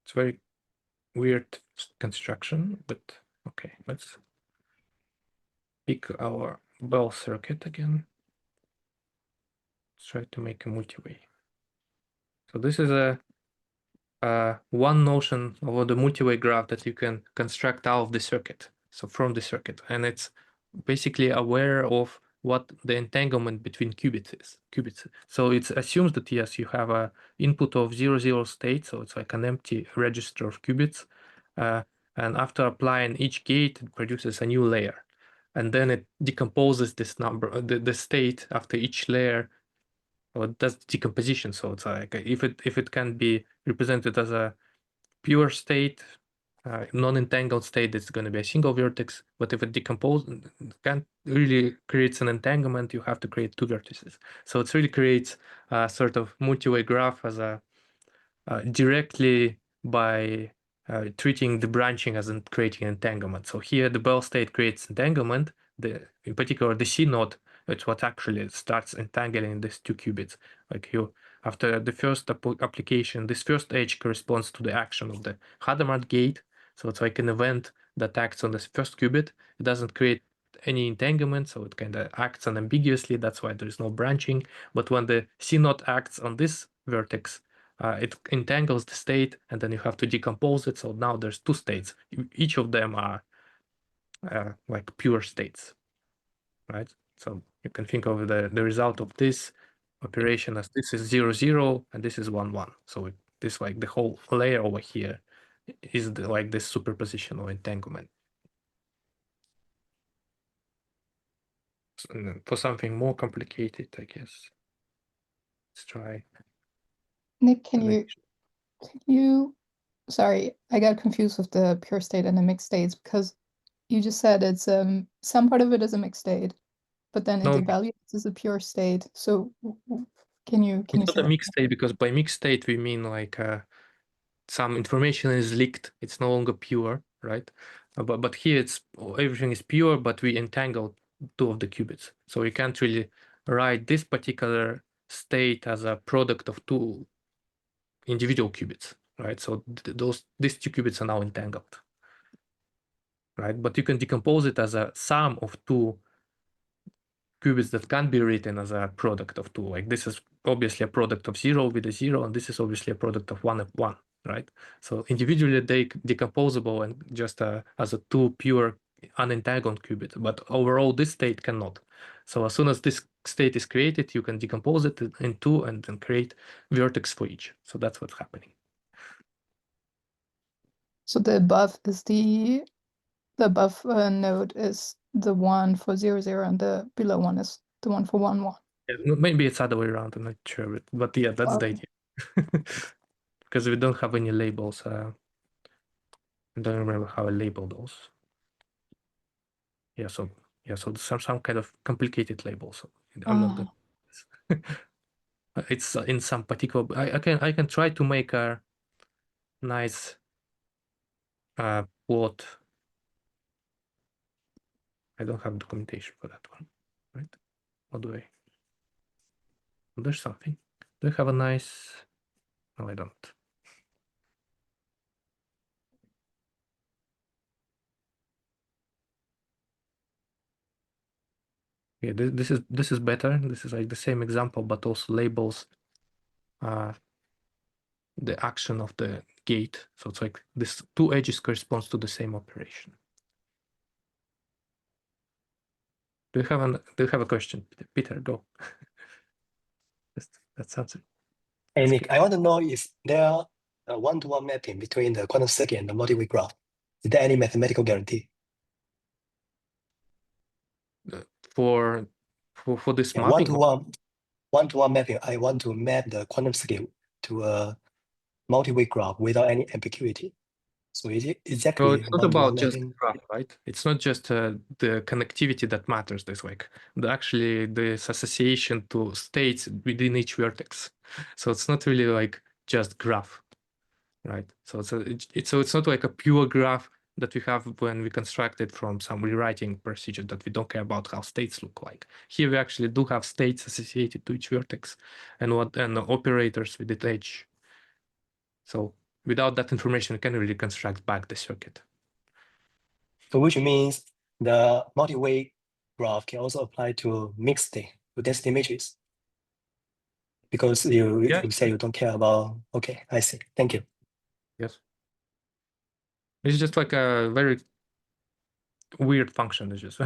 It's very weird construction, but okay, let's pick our Bell circuit again. Let's try to make a multi-way. So this is a one notion of the multi-way graph that you can construct out of the circuit, so from the circuit, and it's basically aware of what the entanglement between qubits is. So it assumes that yes, you have a input of 0, 0 state, so it's like an empty register of qubits, and after applying each gate, it produces a new layer, and then it decomposes this number, the state after each layer. Well, it does decomposition, so it's like if it can be represented as a pure state, non-entangled state, it's going to be a single vertex. But if it decomposes, can't really creates an entanglement, you have to create two vertices. So it really creates a sort of multi-way graph as a directly by treating the branching as in creating entanglement. So here the Bell state creates entanglement. In particular, the C node, it's what actually starts entangling these two qubits. Like after the first application, this first edge corresponds to the action of the Hadamard gate. So it's like an event that acts on this first qubit. It doesn't create any entanglement, so it kind of acts unambiguously. That's why there is no branching. But when the C node acts on this vertex, it entangles the state, and then you have to decompose it. So now there's two states. Each of them are like pure states, right? So you can think of the result of this operation as this is 0, 0, and this is 1, 1. So this like the whole layer over here is like this superposition or entanglement. So, for something more complicated, I guess. Let's try. Nick, can you, sorry, I got confused with the pure state and the mixed states because you just said it's some part of it is a mixed state, but then it No, evaluates as a pure state. So can you it's say not a that? mixed state, because by mixed state we mean like some information is leaked, it's no longer pure, right? But here it's everything is pure, but we entangled two of the qubits, so we can't really write this particular state as a product of two individual qubits, right? So these two qubits are now entangled, right? But you can decompose it as a sum of two qubits that can be written as a product of two. Like this is obviously a product of 0 with a 0, and this is obviously a product of 1 and 1, right? So individually they decomposable and just as a two pure unentangled qubit, but overall this state cannot. So as soon as this state is created, you can decompose it in two and then create vertex for each. So that's what's happening. So the above is the above node is the one for 0, 0, and the below one is the one for 1, 1. Maybe it's other way around, I'm not sure, but yeah, that's the idea. Because we don't have any labels. I don't remember how I labeled those. Yeah, so some kind of complicated labels. I'm not gonna. It's in some particular. I can try to make a nice plot. I don't have documentation for that one, right? How do I? Oh, there's something. Do I have a nice? No, I don't. Yeah, this is better. This is like the same example, but also labels the action of the gate. So it's like this two edges corresponds to the same operation. Do you have a question, Peter? Go. That's answer. Hey, Nick, I want to know if there a one-to-one mapping between the quantum circuit and the multi-way graph. Is there any mathematical guarantee? For this Yeah, mapping, one-to-one mapping. I want to map the quantum circuit to a multi-way graph without any ambiguity. So is it so exactly it's not one-to-one about just mapping? graph, right? It's not just the connectivity that matters. This like actually this association to states within each vertex. So it's not really like just graph, right? So it's not like a pure graph that we have when we construct it from some rewriting procedure that we don't care about how states look like. Here we actually do have states associated to each vertex and operators with the edge. So without that information, we can really construct back the circuit. So which means the multi-way graph can also apply to mixed state, to density matrix. Because you say you don't care about. Okay, I see. Thank you. Yes. It's just like a very weird function. It's just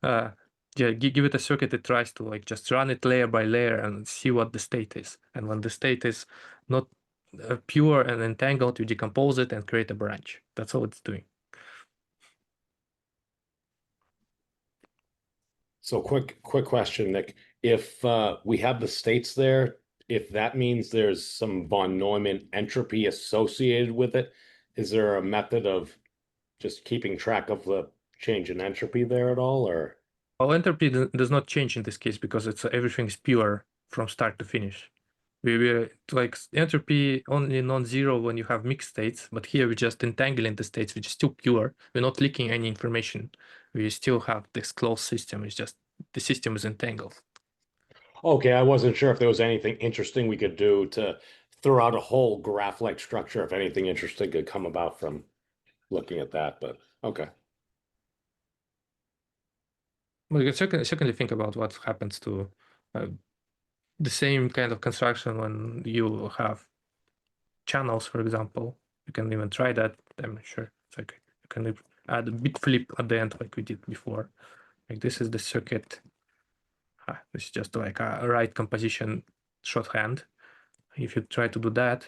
yeah, give it a circuit that tries to like just run it layer by layer and see what the state is. And when the state is not pure and entangled, you decompose it and create a branch. That's all it's doing. So quick question, Nick. If we have the states there, if that means there's some von Neumann entropy associated with it, is there a method of just keeping track of the change in entropy there at all, or? Well, entropy does not change in this case because it's everything is pure from start to finish. We like entropy only non-zero when you have mixed states, but here we just entangling the states, which is still pure. We're not leaking any information. We still have this closed system. It's just the system is entangled. Okay, I wasn't sure if there was anything interesting we could do to throw out a whole graph-like structure, if anything interesting could come about from looking at that, but okay. Well, you can certainly think about what happens to the same kind of construction when you have channels, for example. You can even try that. I'm not sure. It's like you can add a bit flip at the end like we did before. Like this is the circuit. This is just like a right composition shorthand. If you try to do that,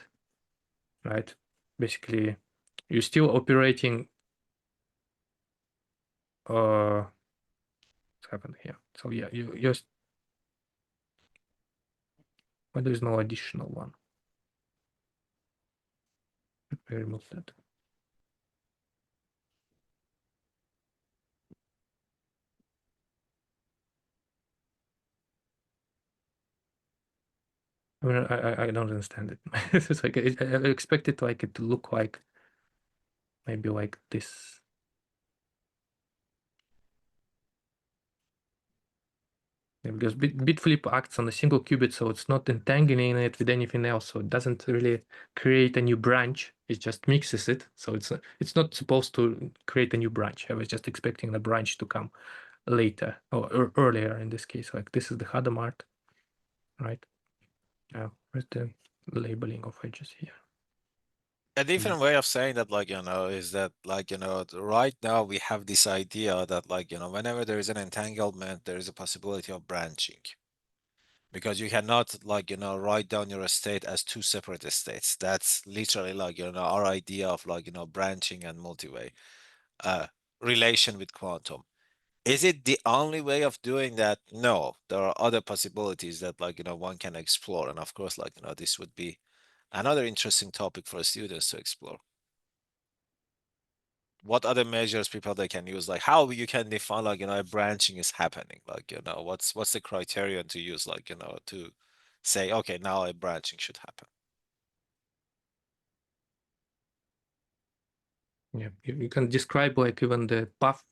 right, basically you're still operating what's happened here. So yeah, you just but there's no additional one. I remove that. I mean, I don't understand it. It's like I expected like it to look like maybe like this. Yeah, because bit flip acts on a single qubit, so it's not entangling it with anything else. So it doesn't really create a new branch. It just mixes it. So it's not supposed to create a new branch. I was just expecting the branch to come later or earlier in this case. Like this is the Hadamard, right? Where's the labeling of edges here? A different way of saying that, like, is that, like, right now we have this idea that, like, whenever there is an entanglement, there is a possibility of branching. Because you cannot, like, write down your state as two separate states. That's literally, like, our idea of, like, branching and multi-way relation with quantum. Is it the only way of doing that? No, there are other possibilities that, like, one can explore. And of course, like, this would be another interesting topic for students to explore. What other measures people they can use, like how you can define, like, a branching is happening, like, what's the criterion to use, like, to say, okay, now a branching should happen. Yeah, you can describe like even the path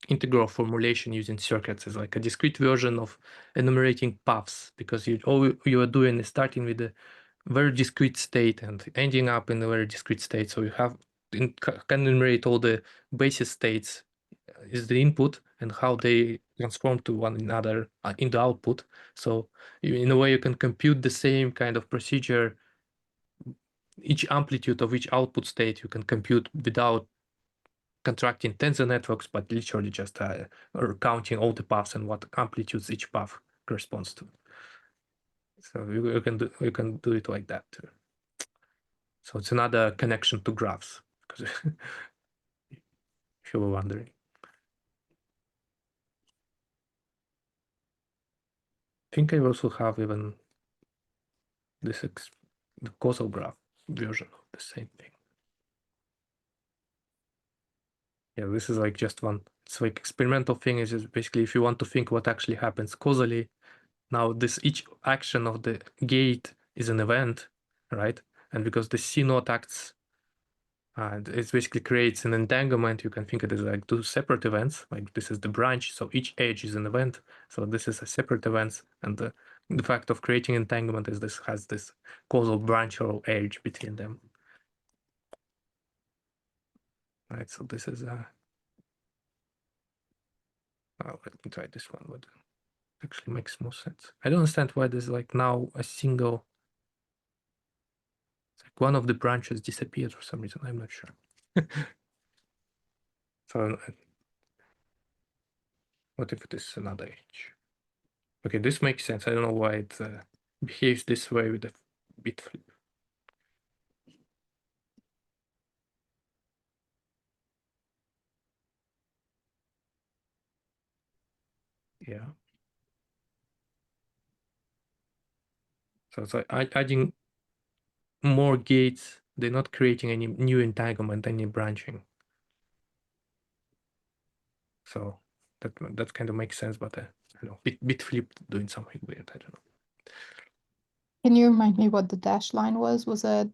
integral formulation using circuits is like a discrete version of enumerating paths, because all you are doing is starting with a very discrete state and ending up in a very discrete state. So you have can enumerate all the basis states is the input and how they transform to one another in the output. So in a way you can compute the same kind of procedure. Each amplitude of each output state you can compute without constructing tensor networks, but literally just or counting all the paths and what amplitudes each path corresponds to. So you can do it like that too. So it's another connection to graphs, because if you were wondering. I think I also have even this the causal graph version of the same thing. Yeah, this is like just one. It's like experimental thing is just basically if you want to think what actually happens causally. Now this each action of the gate is an event, right? And because the C node acts, it basically creates an entanglement. You can think of it as like two separate events. Like this is the branch, so each edge is an event. So this is a separate event, and the fact of creating entanglement is this has this causal branch or edge between them. Right. So this is let me try this one. But actually makes more sense. I don't understand why there's like now a single. It's like one of the branches disappeared for some reason. I'm not sure. So what if it is another edge? Okay, this makes sense. I don't know why it behaves this way with the bit flip. Yeah. So it's like adding more gates. They're not creating any new entanglement, any branching. So that kind of makes sense, but I don't know, bit flip doing something weird. I don't know. Can you remind me what the dashed line was? Was it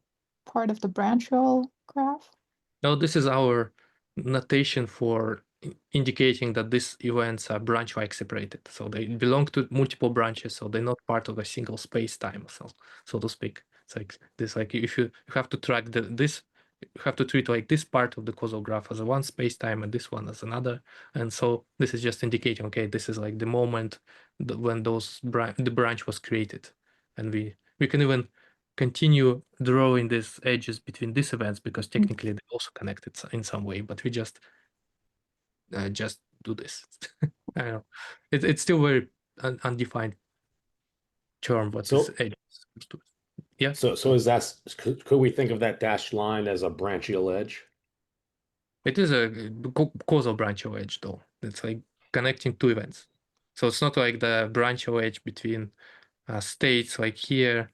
part of the branchial graph? No, this is our notation for indicating that these events are branch-like separated. So they belong to multiple branches, so they're not part of a single space-time, so to speak. It's like this, like if you have to track this, you have to treat like this part of the causal graph as a one space-time and this one as another. And so this is just indicating, okay, this is like the moment when the branch was created. And we can even continue drawing these edges between these events because technically they're also connected in some way, but we just do this. I don't know. It's still very undefined term what this edge is supposed to. Yeah. So is that could we think of that dashed line as a branchial edge? It is a causal branchial edge though. It's like connecting two events. So it's not like the branchial edge between states like here.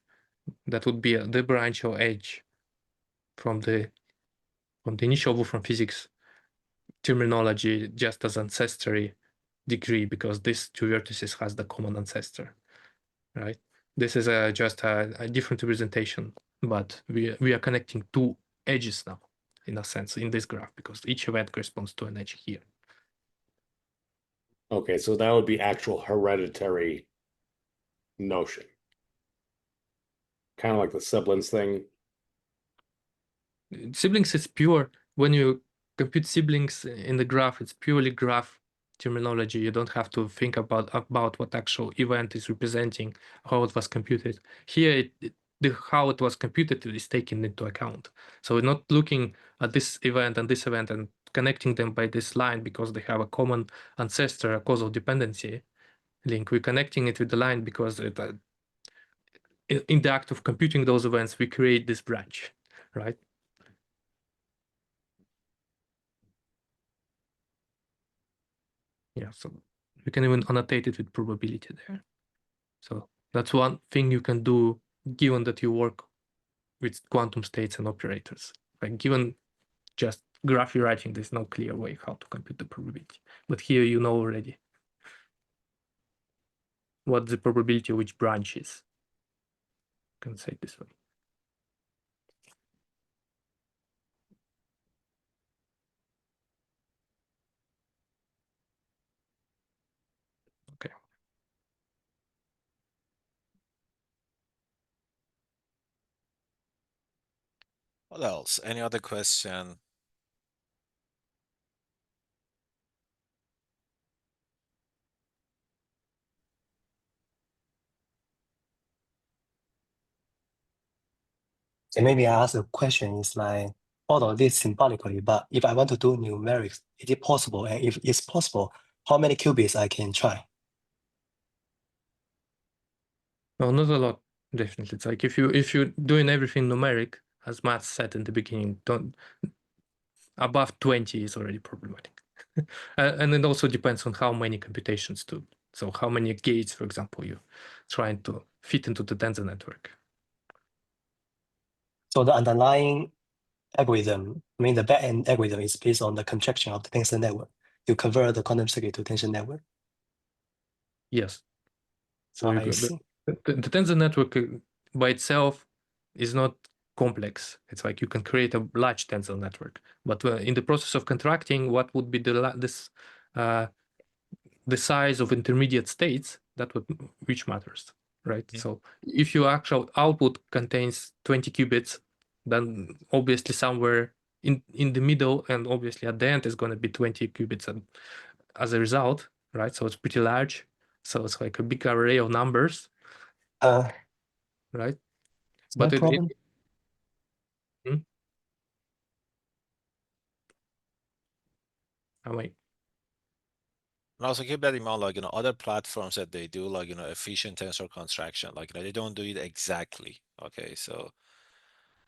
That would be the branchial edge from the initial Wolfram physics terminology just as ancestry degree because these two vertices has the common ancestor, right? This is just a different representation, but we are connecting two edges now, in a sense, in this graph because each event corresponds to an edge here. Okay, so that would be actual hereditary notion. Kind of like the siblings thing. Siblings is pure. When you compute siblings in the graph, it's purely graph terminology. You don't have to think about what actual event is representing, how it was computed. Here, how it was computed is taken into account. So we're not looking at this event and connecting them by this line because they have a common ancestor, a causal dependency link. We're connecting it with the line because in the act of computing those events, we create this branch, right? Yeah, so we can even annotate it with probability there. So that's one thing you can do given that you work with quantum states and operators. Like given just graph rewriting, there's no clear way how to compute the probability. But here you know already what the probability of which branch is. I can say it this way. Okay. What else? Any other question? So maybe I ask a question is like, model this symbolically, but if I want to do numerics, is it possible? And if it's possible, how many qubits I can try? No, not a lot. Definitely, it's like if you're doing everything numeric, as Matt said in the beginning, don't above 20 is already problematic. And it also depends on how many computations to. So how many gates, for example, you're trying to fit into the tensor network. So the underlying algorithm, I mean the backend algorithm is based on the contraction of the tensor network. You convert the quantum circuit to tensor network. Yes. So I you see. the tensor network by itself is not complex. It's like you can create a large tensor network, but in the process of contracting, what would be the size of intermediate states which matters, right? Mhm. So if your actual output contains 20 qubits, then obviously somewhere in the middle and obviously at the end is going to be 20 qubits as a result, right? So it's pretty large. So it's like a big array of numbers, right? No But problem. Hmm? I'm like, And also keep that in mind, like, other platforms that they do, like, efficient tensor contraction, like, they don't do it exactly. Okay, so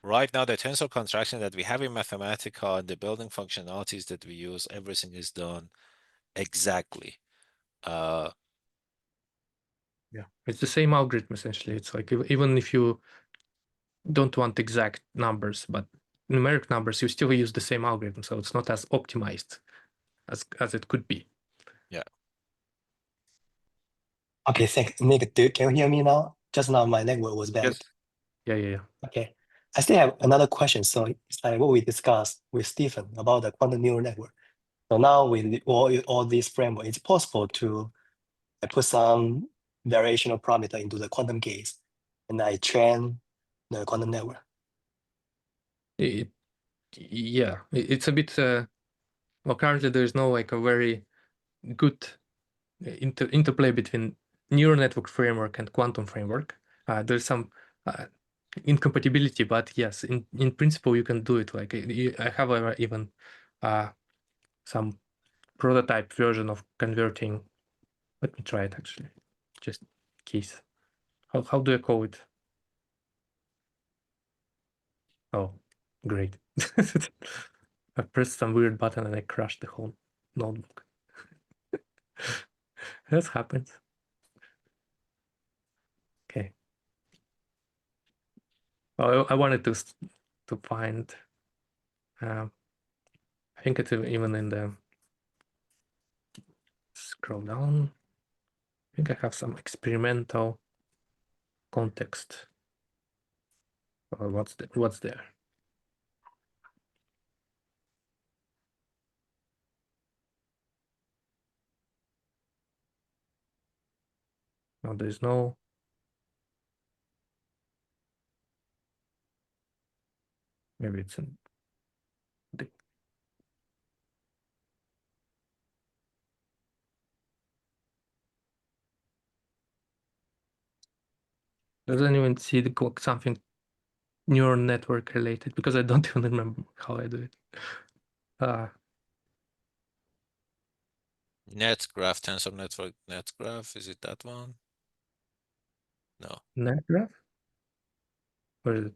right now, the tensor contraction that we have in Mathematica and the building functionalities that we use, everything is done exactly. yeah, it's the same algorithm essentially. It's like even if you don't want exact numbers, but numeric numbers, you still use the same algorithm. So it's not as optimized as it could be. Yeah. Okay, thanks. Nick, can you hear me now? Just now my network was bad. Yes. Yeah. Okay. I still have another question. So it's like what we discussed with Stephen about the quantum neural network. So now with all these framework, it's possible to put some variational parameter into the quantum gates and I train the quantum network. It's a bit well, currently there's no like a very good interplay between neural network framework and quantum framework. There's some incompatibility, but yes, in principle you can do it. Like I have even some prototype version of converting. Let me try it actually, just in case. How do I call it? Oh, great. I pressed some weird button and I crashed the whole notebook. That happens. Okay. Well, I wanted to find. I think it's even in the scroll down. I think I have some experimental context. What's there? No, there's no. Maybe it's in the. Doesn't even see something neural network related because I don't even remember how I do it. Net graph, tensor network, net graph. Is it that one? No. Net graph? Or is it?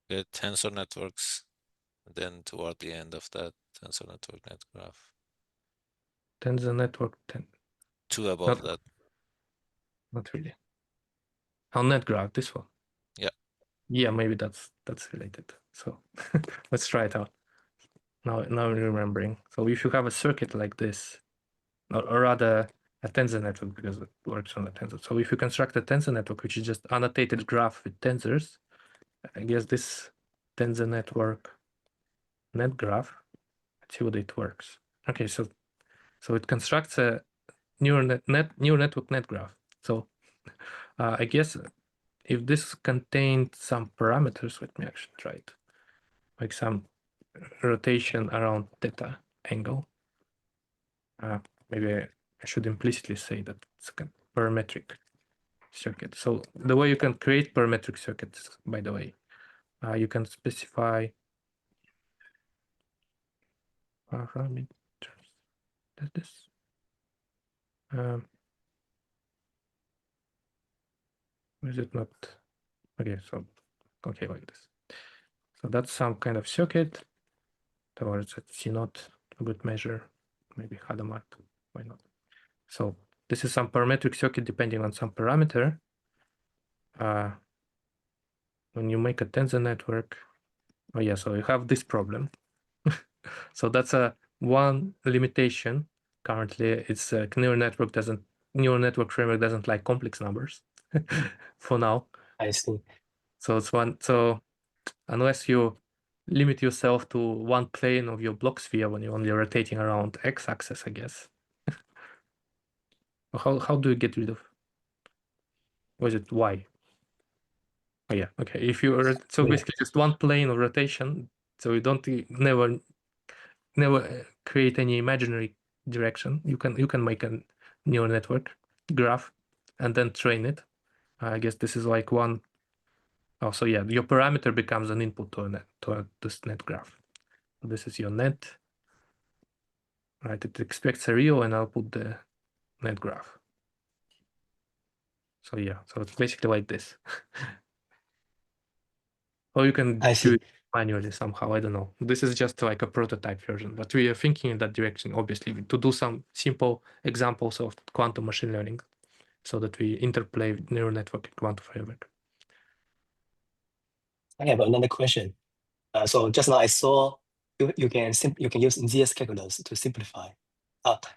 Get tensor networks. Then toward the end of that, tensor network net graph. Tensor network 10. Two above that. Not really. Oh, net graph, this one. Yeah. Yeah, maybe that's related. So let's try it out. Now I'm remembering. So if you have a circuit like this, or rather a tensor network because it works on a tensor. So if you construct a tensor network, which is just annotated graph with tensors, I guess this tensor network net graph, let's see what it works. Okay, so it constructs a neural network net graph. So I guess if this contained some parameters, let me actually try it, like some rotation around theta angle. Maybe I should implicitly say that it's a parametric circuit. So the way you can create parametric circuits, by the way, You can specify parameters. Does this? Is it not? Okay, so okay, like this. So that's some kind of circuit. Towards a C0, a good measure, maybe Hadamard, why not? So this is some parametric circuit depending on some parameter. When you make a tensor network, oh yeah, so you have this problem. So that's a one limitation. Currently, it's a neural network framework doesn't like complex numbers for now. I see. So it's one. So unless you limit yourself to one plane of your block sphere when you're only rotating around x-axis, I guess. How do you get rid of? Was it y? Oh yeah, okay. If you so Yeah. basically just one plane of rotation, so you don't never create any imaginary direction. You can make a neural network graph and then train it. I guess this is like one. Oh, so yeah, your parameter becomes an input to this net graph. This is your net. Right, it expects a real and output the net graph. So yeah, so it's basically like this. Or you can I do see. it manually somehow, I don't know. This is just like a prototype version, but we are thinking in that direction, obviously, to do some simple examples of quantum machine learning so that we interplay with neural network and quantum framework. I have another question. So just now I saw you can use ZS calculus to simplify.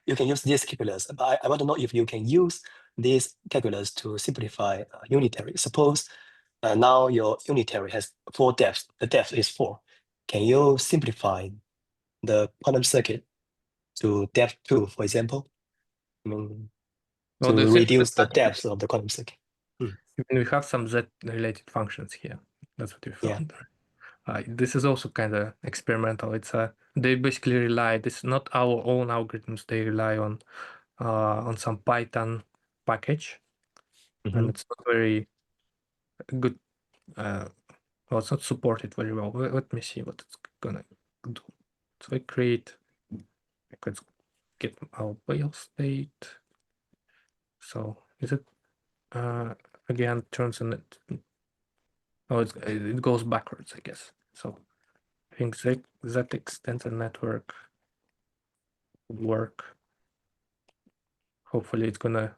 You can use ZS calculus, but I want to know if you can use this calculus to simplify unitary. Suppose now your unitary has 4 depths. The depth is 4. Can you simplify the quantum circuit to depth 2, for example? I mean, Well, to essentially, reduce the depth of the quantum circuit. we have some Z-related functions here. That's what we Yeah. found. This is also kind of experimental. It's they basically rely. This is not our own algorithms. They rely on some Python package, and it's not very good. Well, it's not supported very well. Let me see what it's gonna do. So I create. Let's get our fail state. So is it again turns on it? Oh, it goes backwards, I guess. So I think that extensor network would work. Hopefully, it's gonna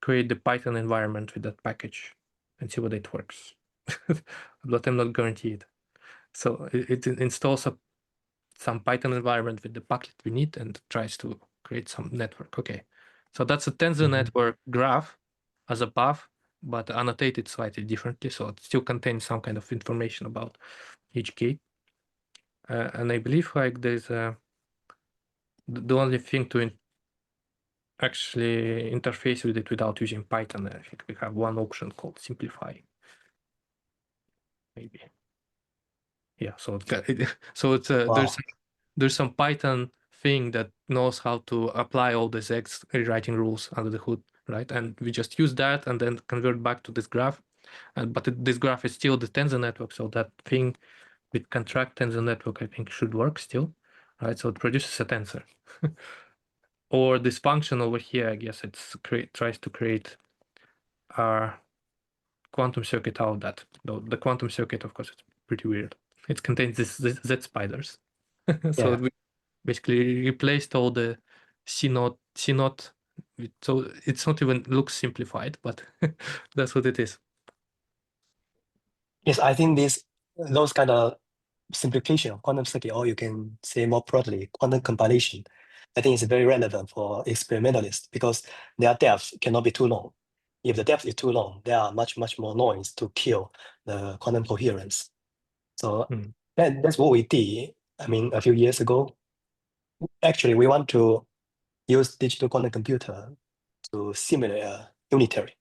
create the Python environment with that package and see whether it works. But I'm not guaranteed. So it installs some Python environment with the package we need and tries to create some network. Okay, so that's a tensor network graph as a path, but annotated slightly differently. So it still contains some kind of information about each gate. And I believe like there's the only thing to actually interface with it without using Python. I think we have one option called simplify. Maybe. Yeah. So it's Wow. there's some Python thing that knows how to apply all these X rewriting rules under the hood, right? And we just use that and then convert back to this graph. But this graph is still the tensor network, so that thing with contract tensor network I think should work still, right? So it produces a tensor. Or this function over here, I guess it's tries to create a quantum circuit out of that. Though the quantum circuit, of course, it's pretty weird. It contains this Z spiders. So Yeah. we basically replaced all the C0. So it's not even looks simplified, but that's what it is. Yes, I think those kind of simplification of quantum circuit, or you can say more broadly, quantum compilation, I think is very relevant for experimentalists because their depth cannot be too long. If the depth is too long, there are much more noise to kill the quantum coherence. So that's what we did. I mean, a few years ago, actually, we want to use digital quantum computer to simulate a unitary.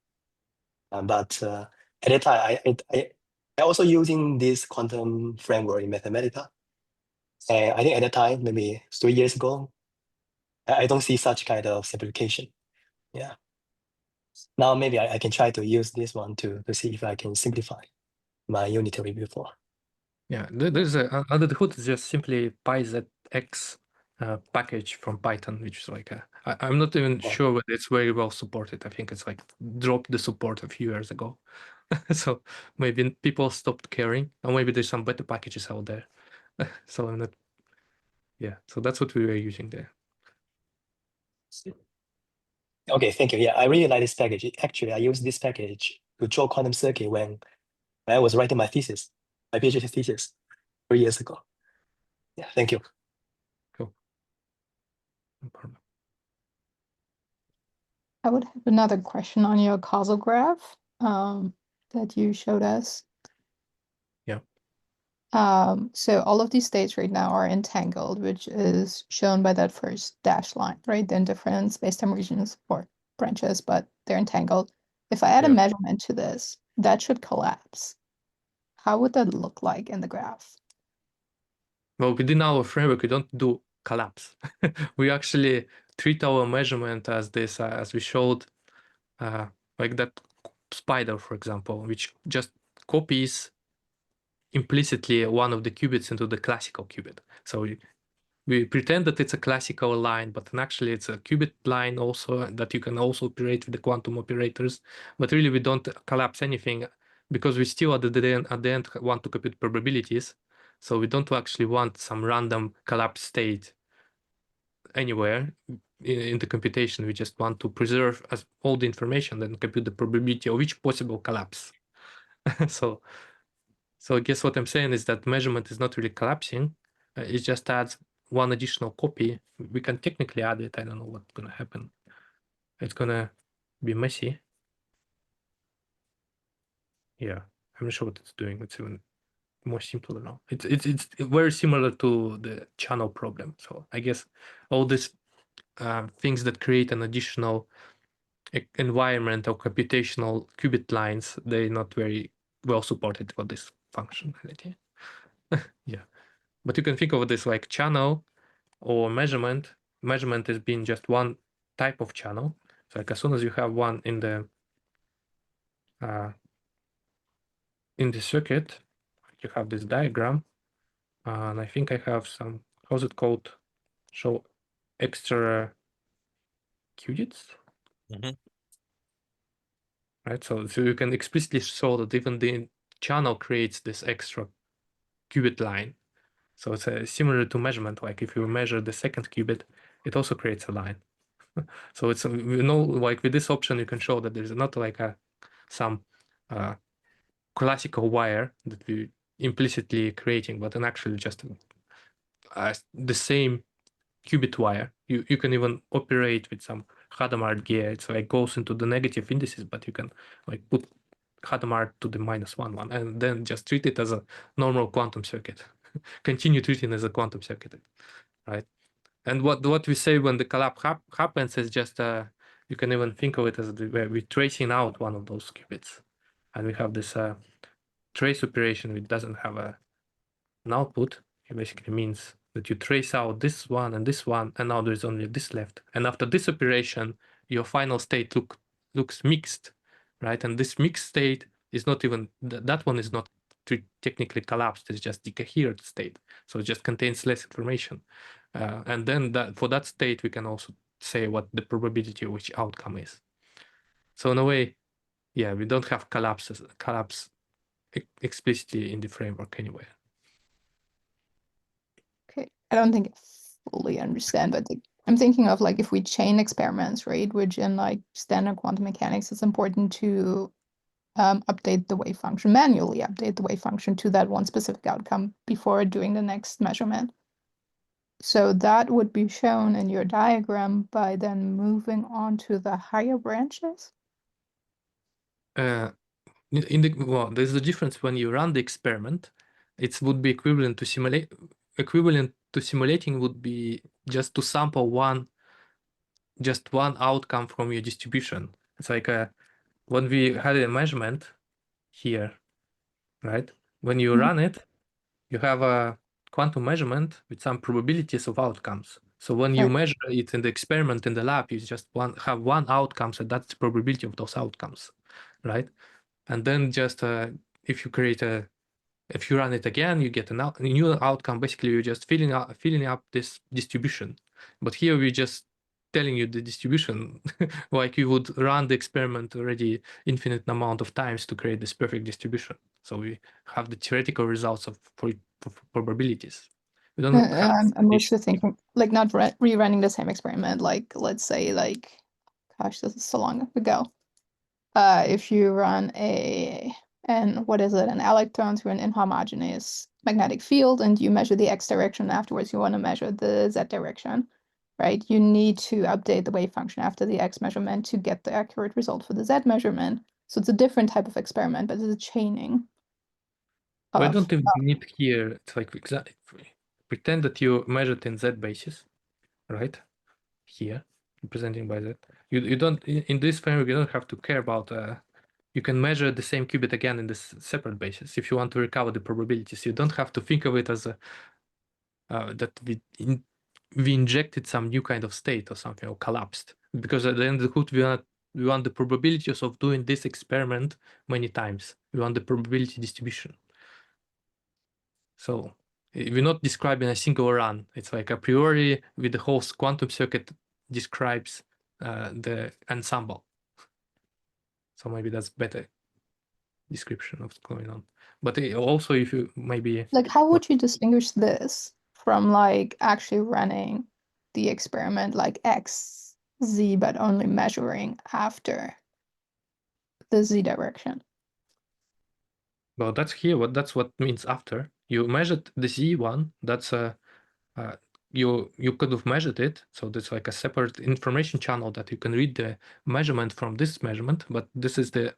But at that time, I also using this quantum framework in Mathematica. And I think at that time, maybe 3 years ago, I don't see such kind of simplification. Yeah. Now maybe I can try to use this one to see if I can simplify my unitary before. Yeah, there's under the hood is just simply PyZX package from Python, which is like I'm not even sure whether it's very well supported. I think it's like dropped the support a few years ago. So maybe people stopped caring, or maybe there's some better packages out there. So I'm not. Yeah, so that's what we were using there. Okay, thank you. Yeah, I really like this package. Actually, I used this package to draw quantum circuit when I was writing my thesis, my PhD thesis 3 years ago. Yeah, thank you. Cool. No problem. I would have another question on your causal graph that you showed us. Yeah. So all of these states right now are entangled, which is shown by that first dashed line, right? They're in different space-time regions or branches, but they're entangled. If I add a Yeah. measurement to this, that should collapse. How would that look like in the graph? Well, within our framework, we don't do collapse. We actually treat our measurement as this, as we showed, like that spider, for example, which just copies implicitly one of the qubits into the classical qubit. So we pretend that it's a classical line, but actually it's a qubit line also that you can also operate with the quantum operators. But really, we don't collapse anything because we still at the end want to compute probabilities. So we don't actually want some random collapse state anywhere in the computation. We just want to preserve as all the information and compute the probability of each possible collapse. So I guess what I'm saying is that measurement is not really collapsing. It just adds one additional copy. We can technically add it. I don't know what's going to happen. It's going to be messy. Yeah, I'm not sure what it's doing. It's even more simple now. It's very similar to the channel problem. So I guess all these things that create an additional environment or computational qubit lines, they're not very well supported for this functionality. Yeah. But you can think of this like channel or measurement. Measurement is being just one type of channel. So like as soon as you have one in the circuit, you have this diagram. And I think I have some, how's it called? Show extra qubits. Right. So you can explicitly show that even the channel creates this extra qubit line. So it's similar to measurement. Like if you measure the second qubit, it also creates a line. So it's like with this option, you can show that there's not like some classical wire that we implicitly creating, but then actually just the same qubit wire. You can even operate with some Hadamard gear. It's like goes into the negative indices, but you can like put Hadamard to the -1 and then just treat it as a normal quantum circuit. Continue treating it as a quantum circuit, right? And what we say when the collapse happens is just you can even think of it as where we're tracing out one of those qubits, and we have this trace operation which doesn't have an output. It basically means that you trace out this one, and now there's only this left. And after this operation, your final state looks mixed, right? And this mixed state is not even that one is not technically collapsed. It's just decoherent state, so it just contains less information. And then for that state, we can also say what the probability of which outcome is. So in a way, yeah, we don't have collapse explicitly in the framework anywhere. Okay, I don't think I fully understand, but I'm thinking of like if we chain experiments, right? Which in like standard quantum mechanics, it's important to update the wave function, manually update the wave function to that one specific outcome before doing the next measurement. So that would be shown in your diagram by then moving on to the higher branches. Well, there's the difference when you run the experiment. It would be equivalent to simulating would be just to sample just one outcome from your distribution. It's like when we had a measurement here, right? When you run it, you have a quantum measurement with some probabilities of outcomes. So when you measure it in the experiment in the lab, you just have one outcome, so that's the probability of those outcomes, right? And then just if you create a if you run it again, you get a new outcome. Basically, you're just filling up this distribution. But here we're just telling you the distribution, like you would run the experiment already infinite amount of times to create this perfect distribution. So we have the theoretical results of for probabilities. We don't have. I'm also thinking like not rerunning the same experiment. Like let's say like, gosh, this is so long ago. If you run an electron through an inhomogeneous magnetic field and you measure the x direction, afterwards you want to measure the z direction, right? You need to update the wave function after the x measurement to get the accurate result for the z measurement. So it's a different type of experiment, but it's a chaining. I don't even need here. It's like exactly pretend that you measured in z basis, right? Here, representing by z. You don't in this framework. You don't have to care about. You can measure the same qubit again in this separate basis if you want to recover the probabilities. You don't have to think of it as a that we injected some new kind of state or something or collapsed, because at the end of the hood we want the probabilities of doing this experiment many times. We want the probability distribution. So we're not describing a single run. It's like a priori with the whole quantum circuit describes the ensemble. So maybe that's better description of what's going on. But also if you maybe like, how would you distinguish this from like actually running the experiment like x, z, but only measuring after the z direction? well, that's here. That's what means after you measured the z one. That's you could have measured it. So that's like a separate information channel that you can read the measurement from this measurement. But this is the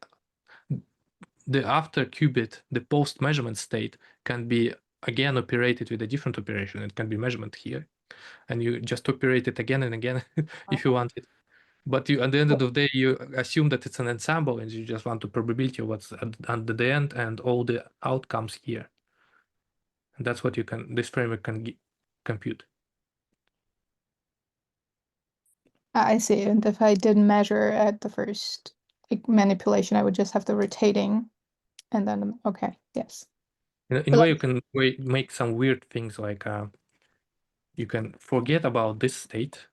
after qubit, the post measurement state can be again operated with a different operation. It can be measurement here, and you just operate it again and again if you want it. But you, at the end of the day, you assume that it's an ensemble, and you just want the probability of what's at the end and all the outcomes here. And that's what you can. This framework can compute. I see. And if I did measure at the first like, manipulation, I would just have the rotating, and then okay, yes. In a But way, like- you can make some weird things like you can forget about this state,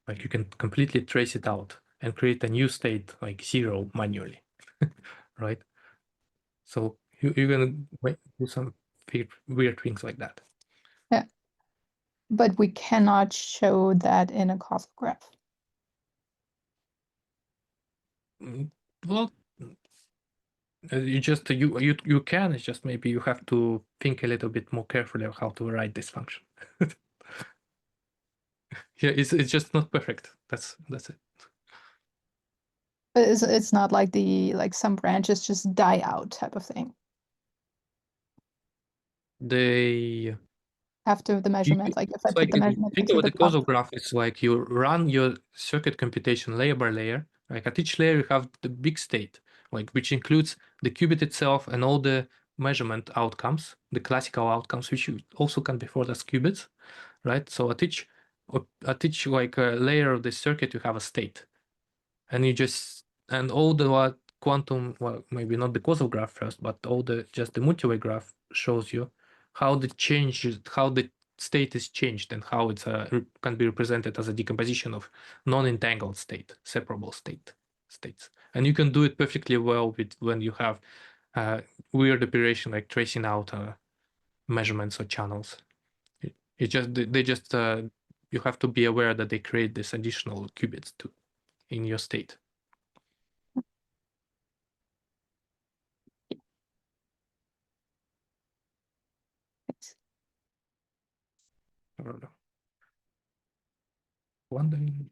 like you can completely trace it out and create a new state like 0 manually, right? So you're gonna do some weird things like that. Yeah. But we cannot show that in a causal graph. Well, you can. It's just maybe you have to think a little bit more carefully of how to write this function. Yeah, it's just not perfect. That's it. But it's not like like some branches just die out type of thing They after the measurement. Like if I It's put like the measurement think into about the the causal block. graph. It's like you run your circuit computation layer by layer. Like at each layer, you have the big state, like which includes the qubit itself and all the measurement outcomes, the classical outcomes, which you also can be thought as qubits, right? So at each like layer of the circuit, you have a state, and you just and all the quantum, well, maybe not the causal graph first, but all the just the multi-way graph shows you how the changes, how the state is changed, and how it's can be represented as a decomposition of non-entangled state, separable states. And you can do it perfectly well with when you have weird operation like tracing out measurements or channels. It just they just you have to be aware that they create this additional qubits to in your state. I don't know. Wondering.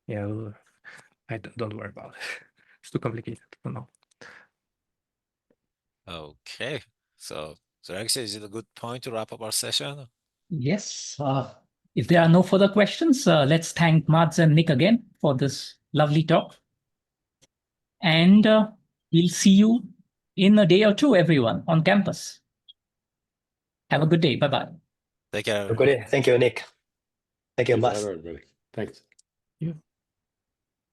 Yeah, I don't worry about it. It's too complicated for now. Okay. So actually, is it a good point to wrap up our session? Yes. If there are no further questions, let's thank Mads and Nik again for this lovely talk. And we'll see you in a day or two, everyone, on campus. Have a good day. Bye-bye. Take care. Good. Thank you, Nick. Thank you, Good Matt. everybody. Thanks. Yeah.